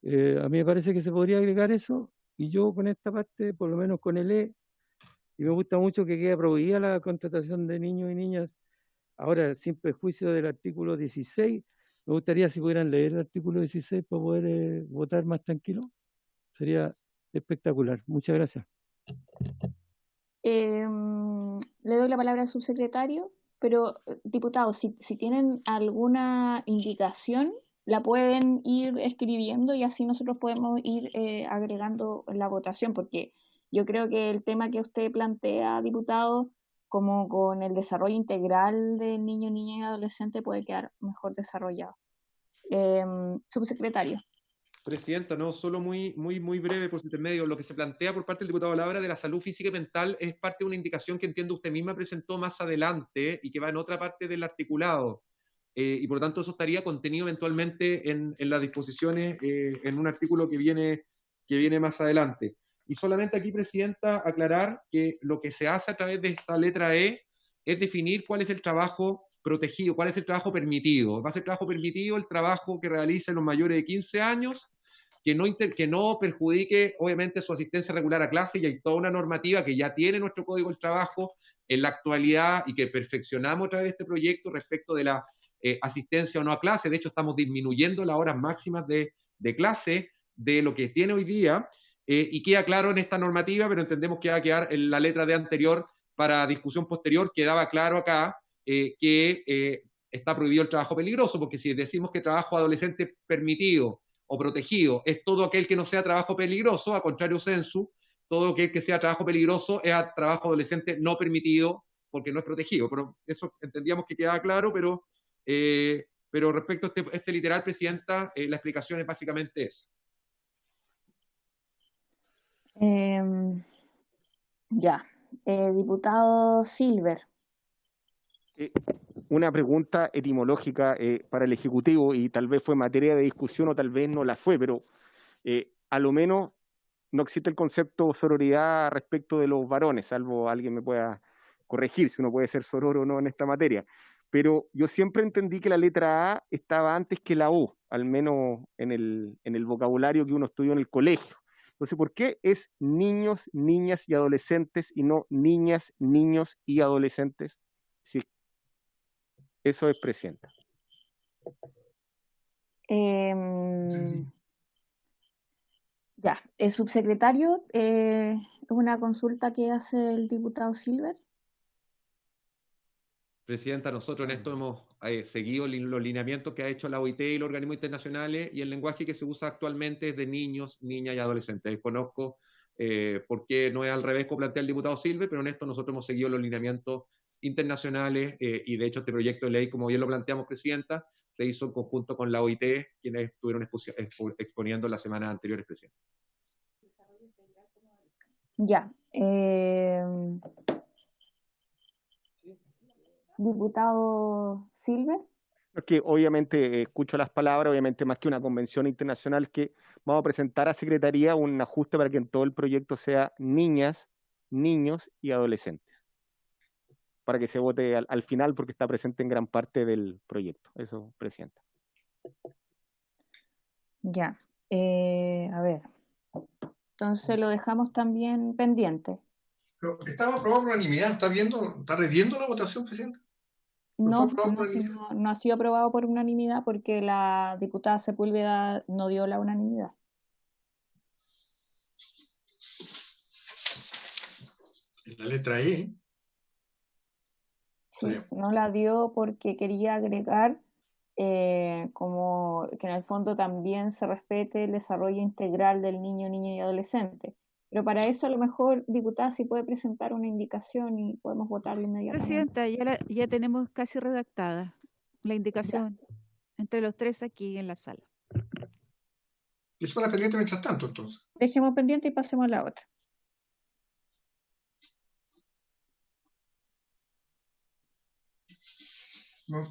A mí me parece que se podría agregar eso, y yo con esta parte, por lo menos con el y me gusta mucho que quede prohibida la contratación de niños y niñas. Ahora, sin perjuicio del artículo 16, me gustaría si pudieran leer el artículo 16 para poder votar más tranquilo. Sería espectacular. Muchas gracias. Le doy la palabra al subsecretario, pero diputados, si tienen alguna indicación, la pueden ir escribiendo y así nosotros podemos ir agregando la votación, porque yo creo que el tema que usted plantea, diputado, como con el desarrollo integral de niño, niña y adolescente, puede quedar mejor desarrollado. Subsecretario. Presidenta, no, solo muy breve por su intermedio. Lo que se plantea por parte del diputado Labra de la salud física y mental es parte de una indicación que entiendo usted misma presentó más adelante y que va en otra parte del articulado. Y por lo tanto eso estaría contenido eventualmente en las disposiciones en un artículo que viene más adelante. Y solamente aquí, Presidenta, aclarar que lo que se hace a través de esta letra es definir cuál es el trabajo protegido, cuál es el trabajo permitido. Va a ser trabajo permitido el trabajo que realicen los mayores de 15 años, que no perjudique, obviamente, su asistencia regular a clase, y hay toda una normativa que ya tiene nuestro Código del Trabajo en la actualidad y que perfeccionamos a través de este proyecto respecto de la asistencia o no a clase. De hecho, estamos disminuyendo las horas máximas de clase de lo que tiene hoy día, y queda claro en esta normativa, pero entendemos que va a quedar en la letra de anterior para discusión posterior. Quedaba claro acá que está prohibido el trabajo peligroso, porque si decimos que trabajo adolescente permitido o protegido es todo aquel que no sea trabajo peligroso, a contrario sensu, todo aquel que sea trabajo peligroso es trabajo adolescente no permitido porque no es protegido. Pero eso entendíamos que quedaba claro, pero respecto a este literal, Presidenta, la explicación es básicamente esa. Diputado Silver. Una pregunta etimológica para el Ejecutivo, y tal vez fue materia de discusión o tal vez no la fue, pero a lo menos no existe el concepto sororidad respecto de los varones, salvo alguien me pueda corregir si uno puede ser sororo o no en esta materia. Pero yo siempre entendí que la letra A estaba antes que la O, al menos en el vocabulario que uno estudió en el colegio. Entonces, ¿por qué es niños, niñas y adolescentes y no niñas, niños y adolescentes? Sí. Eso es, Presidenta. El subsecretario, es una consulta que hace el diputado Silver. Presidenta, nosotros en esto hemos seguido los lineamientos que ha hecho la OIT y los organismos internacionales, y el lenguaje que se usa actualmente es de niños, niñas y adolescentes. Desconozco por qué no es al revés como plantea el diputado Silver, pero en esto nosotros hemos seguido los lineamientos internacionales, y de hecho este proyecto de ley, como bien lo planteamos, Presidenta, se hizo en conjunto con la OIT, quienes estuvieron exponiendo las semanas anteriores, Presidenta. Diputado Silver. Que obviamente escucho las palabras, obviamente más que una convención internacional, que vamos a presentar a Secretaría un ajuste para que en todo el proyecto sea niñas, niños y adolescentes, para que se vote al final porque está presente en gran parte del proyecto. Eso, Presidenta. Ya, a ver, entonces lo dejamos también pendiente. Pero estaba aprobado por unanimidad, ¿está reviendo la votación, Presidenta? No, no ha sido aprobado por unanimidad porque la diputada Sepúlveda no dio la unanimidad. En la letra E. Sí, no la dio porque quería agregar como que en el fondo también se respete el desarrollo integral del niño, niña y adolescente. Pero para eso a lo mejor, diputada, si puede presentar una indicación y podemos votarlo inmediatamente. Presidenta, ya tenemos casi redactada la indicación entre los tres aquí en la sala. Eso la pendiente mientras tanto, entonces. Dejemos pendiente y pasemos a la otra.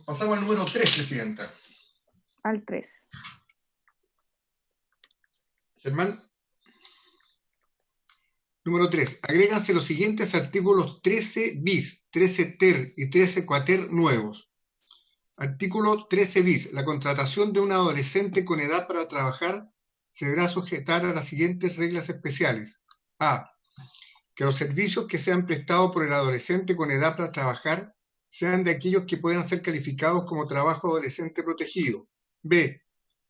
Pasamos al número 3, Presidenta. Al 3. Germán. Número 3. Agréganse los siguientes artículos 13 bis, 13 ter y 13 quater nuevos. Artículo 13 bis. La contratación de un adolescente con edad para trabajar se deberá sujetar a las siguientes reglas especiales. A. Que los servicios que sean prestados por el adolescente con edad para trabajar sean de aquellos que puedan ser calificados como trabajo adolescente protegido. B.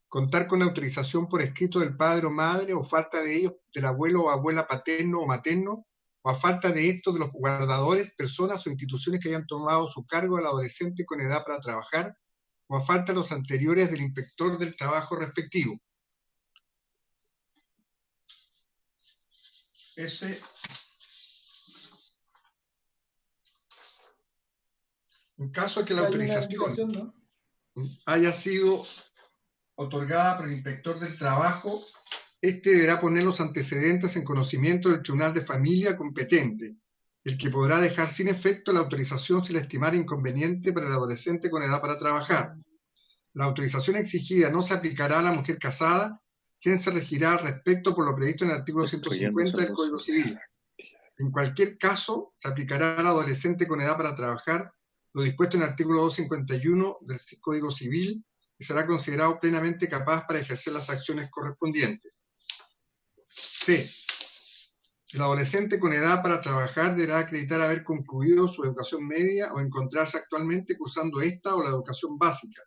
Contar con autorización por escrito del padre o madre, o falta de ellos, del abuelo o abuela paterno o materno, o a falta de estos de los guardadores, personas o instituciones que hayan tomado su cargo al adolescente con edad para trabajar, o a falta de los anteriores del inspector del trabajo respectivo. En caso de que la autorización haya sido otorgada por el inspector del trabajo, este deberá poner los antecedentes en conocimiento del tribunal de familia competente, el que podrá dejar sin efecto la autorización si la estimara inconveniente para el adolescente con edad para trabajar. La autorización exigida no se aplicará a la mujer casada, quien se regirá al respecto por lo previsto en el artículo 150 del Código Civil. En cualquier caso, se aplicará al adolescente con edad para trabajar lo dispuesto en el artículo 251 del Código Civil, y será considerado plenamente capaz para ejercer las acciones correspondientes. C. El adolescente con edad para trabajar deberá acreditar haber concluido su educación media o encontrarse actualmente cursando esta o la educación básica.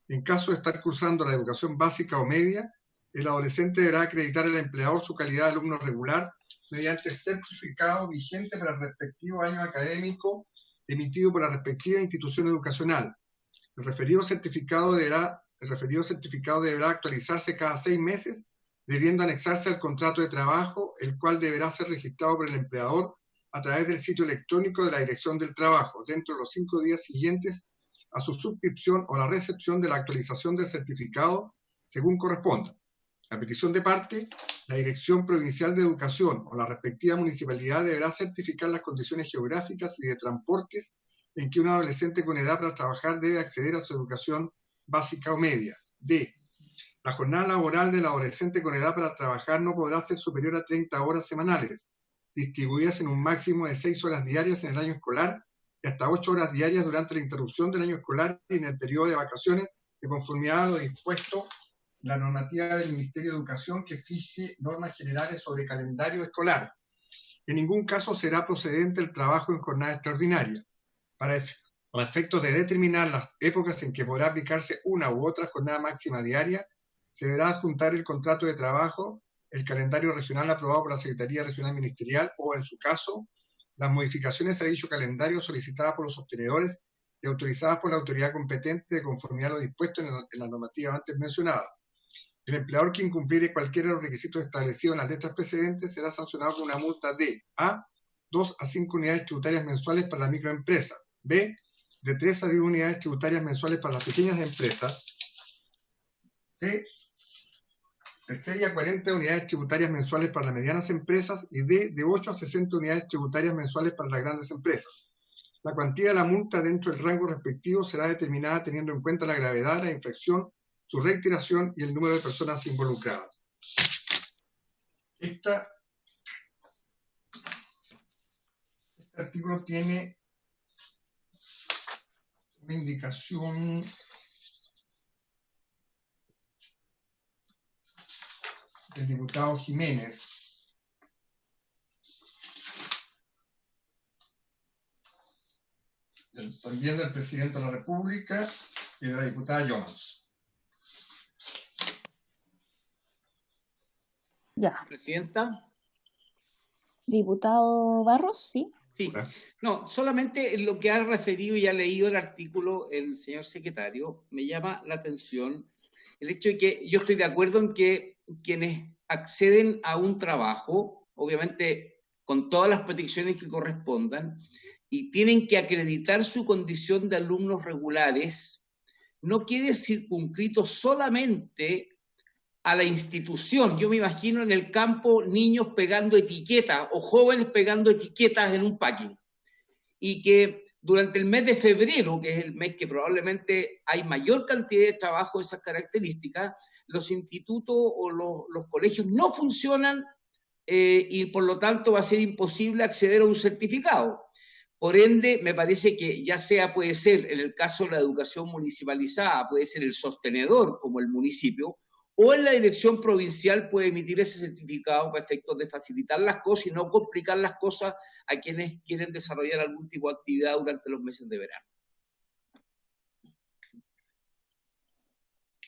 En caso de estar cursando la educación básica o media, el adolescente deberá acreditar al empleador su calidad de alumno regular mediante el certificado vigente para el respectivo año académico emitido por la respectiva institución educacional. El referido certificado deberá actualizarse cada 6 meses, debiendo anexarse al contrato de trabajo, el cual deberá ser registrado por el empleador a través del sitio electrónico de la Dirección del Trabajo, dentro de los 5 días siguientes a su suscripción o la recepción de la actualización del certificado, según corresponda. A petición de parte, la Dirección Provincial de Educación o la respectiva municipalidad deberá certificar las condiciones geográficas y de transportes en que un adolescente con edad para trabajar debe acceder a su educación básica o media. D. La jornada laboral del adolescente con edad para trabajar no podrá ser superior a 30 horas semanales, distribuidas en un máximo de 6 horas diarias en el año escolar y hasta 8 horas diarias durante la interrupción del año escolar y en el periodo de vacaciones, de conformidad a lo dispuesto en la normativa del Ministerio de Educación que fije normas generales sobre calendario escolar. En ningún caso será procedente el trabajo en jornada extraordinaria. Para efectos de determinar las épocas en que podrá aplicarse una u otra jornada máxima diaria, se deberá adjuntar el contrato de trabajo, el calendario regional aprobado por la Secretaría Regional Ministerial o, en su caso, las modificaciones a dicho calendario solicitadas por los sostenedores y autorizadas por la autoridad competente de conformidad a lo dispuesto en la normativa antes mencionada. El empleador que incumpliere cualquiera de los requisitos establecidos en las letras precedentes será sancionado con una multa de A. 2 a 5 unidades tributarias mensuales para la microempresa. B. De 3 a 10 unidades tributarias mensuales para las pequeñas empresas. C. De 6 a 40 unidades tributarias mensuales para las medianas empresas. Y D. De 8 a 60 unidades tributarias mensuales para las grandes empresas. La cuantía de la multa dentro del rango respectivo será determinada teniendo en cuenta la gravedad de la infracción, su reiteración y el número de personas involucradas. Este artículo tiene una indicación del diputado Jiménez. También del presidente de la República y de la diputada Jones. Ya. Presidenta. Diputado Barros, sí. Sí, no, solamente en lo que ha referido y ha leído el artículo el señor secretario, me llama la atención el hecho de que yo estoy de acuerdo en que quienes acceden a un trabajo, obviamente con todas las protecciones que correspondan, y tienen que acreditar su condición de alumnos regulares, no quede circunscrito solamente a la institución. Yo me imagino en el campo niños pegando etiquetas o jóvenes pegando etiquetas en un packing. Y que durante el mes de febrero, que es el mes que probablemente hay mayor cantidad de trabajo de esas características, los institutos o los colegios no funcionan y por lo tanto va a ser imposible acceder a un certificado. Por ende, me parece que ya sea puede ser, en el caso de la educación municipalizada, puede ser el sostenedor como el municipio, o en la dirección provincial puede emitir ese certificado para efectos de facilitar las cosas y no complicar las cosas a quienes quieren desarrollar algún tipo de actividad durante los meses de verano.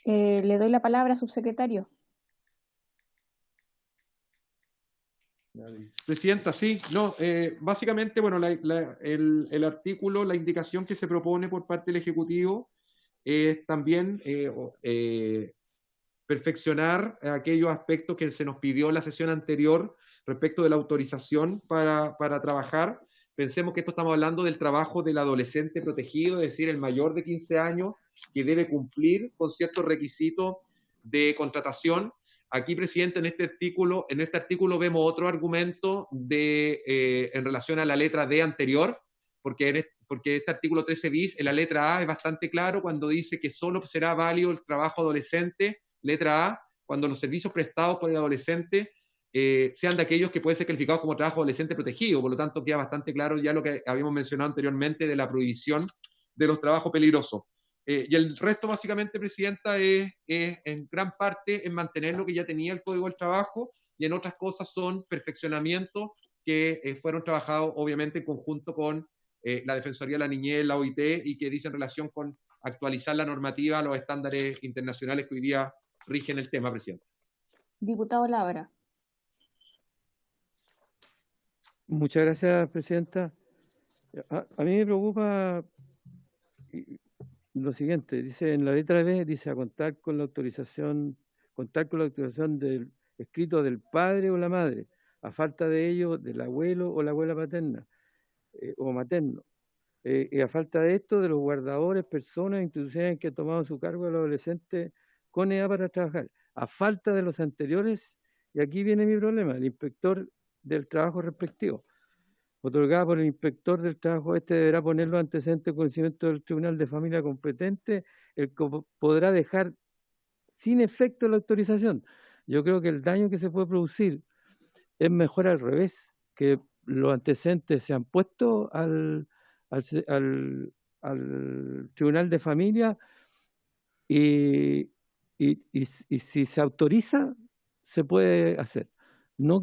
Le doy la palabra, subsecretario. Presidenta, sí, no, básicamente, bueno, el artículo, la indicación que se propone por parte del Ejecutivo es también perfeccionar aquellos aspectos que se nos pidió en la sesión anterior respecto de la autorización para trabajar. Pensemos que esto estamos hablando del trabajo del adolescente protegido, es decir, el mayor de 15 años que debe cumplir con ciertos requisitos de contratación. Aquí, presidente, en este artículo vemos otro argumento en relación a la letra D anterior, porque este artículo 13 bis, en la letra A es bastante claro cuando dice que solo será válido el trabajo adolescente, letra A, cuando los servicios prestados por el adolescente sean de aquellos que pueden ser calificados como trabajo adolescente protegido. Por lo tanto, queda bastante claro ya lo que habíamos mencionado anteriormente de la prohibición de los trabajos peligrosos. Y el resto, básicamente, presidenta, es en gran parte en mantener lo que ya tenía el Código del Trabajo, y en otras cosas son perfeccionamientos que fueron trabajados, obviamente, en conjunto con la Defensoría de la Niñez, la OIT, y que dicen relación con actualizar la normativa a los estándares internacionales que hoy día rigen el tema, presidenta. Diputado Labra. Muchas gracias, presidenta. A mí me preocupa lo siguiente, dice en la letra B, dice contar con la autorización del escrito del padre o la madre, a falta de ello del abuelo o la abuela paterna o materno. Y a falta de esto, de los guardadores, personas, instituciones que han tomado su cargo al adolescente con edad para trabajar. A falta de los anteriores, y aquí viene mi problema, el inspector del trabajo respectivo, otorgada por el inspector del trabajo, deberá poner los antecedentes de conocimiento del Tribunal de Familia competente, el que podrá dejar sin efecto la autorización. Yo creo que el daño que se puede producir es mejor al revés, que los antecedentes sean puestos al Tribunal de Familia y si se autoriza, se puede hacer. No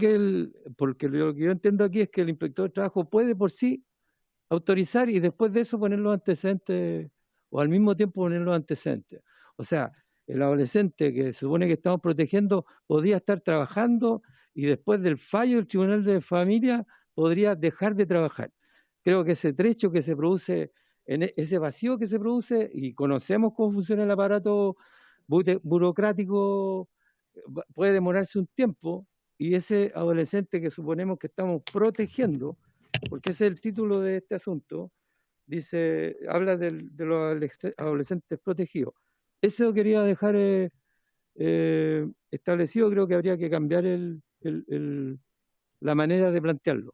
porque lo que yo entiendo aquí es que el inspector de trabajo puede por sí autorizar y después de eso poner los antecedentes, o al mismo tiempo poner los antecedentes. O sea, el adolescente que se supone que estamos protegiendo podría estar trabajando y después del fallo del Tribunal de Familia podría dejar de trabajar. Creo que ese trecho que se produce, ese vacío que se produce, y conocemos cómo funciona el aparato burocrático, puede demorarse un tiempo, y ese adolescente que suponemos que estamos protegiendo, porque ese es el título de este asunto, habla de los adolescentes protegidos. Eso quería dejar establecido. Creo que habría que cambiar la manera de plantearlo.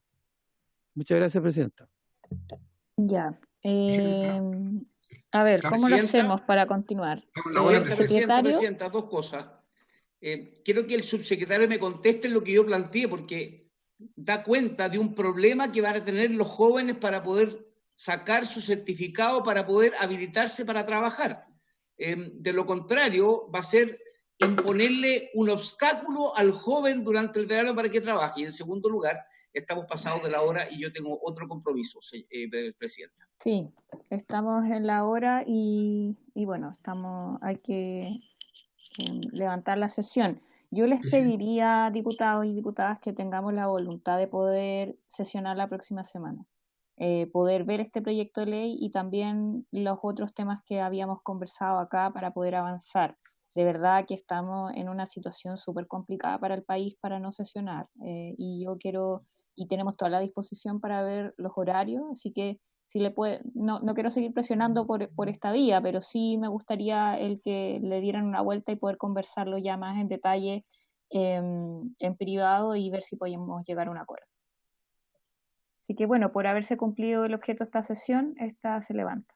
Muchas gracias, presidenta. Ya. A ver, ¿cómo lo hacemos para continuar? Presidenta, dos cosas. Quiero que el subsecretario me conteste lo que yo planteé, porque da cuenta de un problema que van a tener los jóvenes para poder sacar su certificado, para poder habilitarse para trabajar. De lo contrario, va a ser imponerle un obstáculo al joven durante el verano para que trabaje. Y en segundo lugar, estamos pasados de la hora y yo tengo otro compromiso, Presidenta. Sí, estamos en la hora y bueno, hay que levantar la sesión. Yo les pediría, diputados y diputadas, que tengamos la voluntad de poder sesionar la próxima semana, poder ver este proyecto de ley y también los otros temas que habíamos conversado acá para poder avanzar. De verdad que estamos en una situación súper complicada para el país para no sesionar, y yo quiero, y tenemos toda la disposición para ver los horarios, así que si le puede, no quiero seguir presionando por esta vía, pero sí me gustaría el que le dieran una vuelta y poder conversarlo ya más en detalle en privado y ver si podemos llegar a un acuerdo. Así que bueno, por haberse cumplido el objeto de esta sesión, esta se levanta.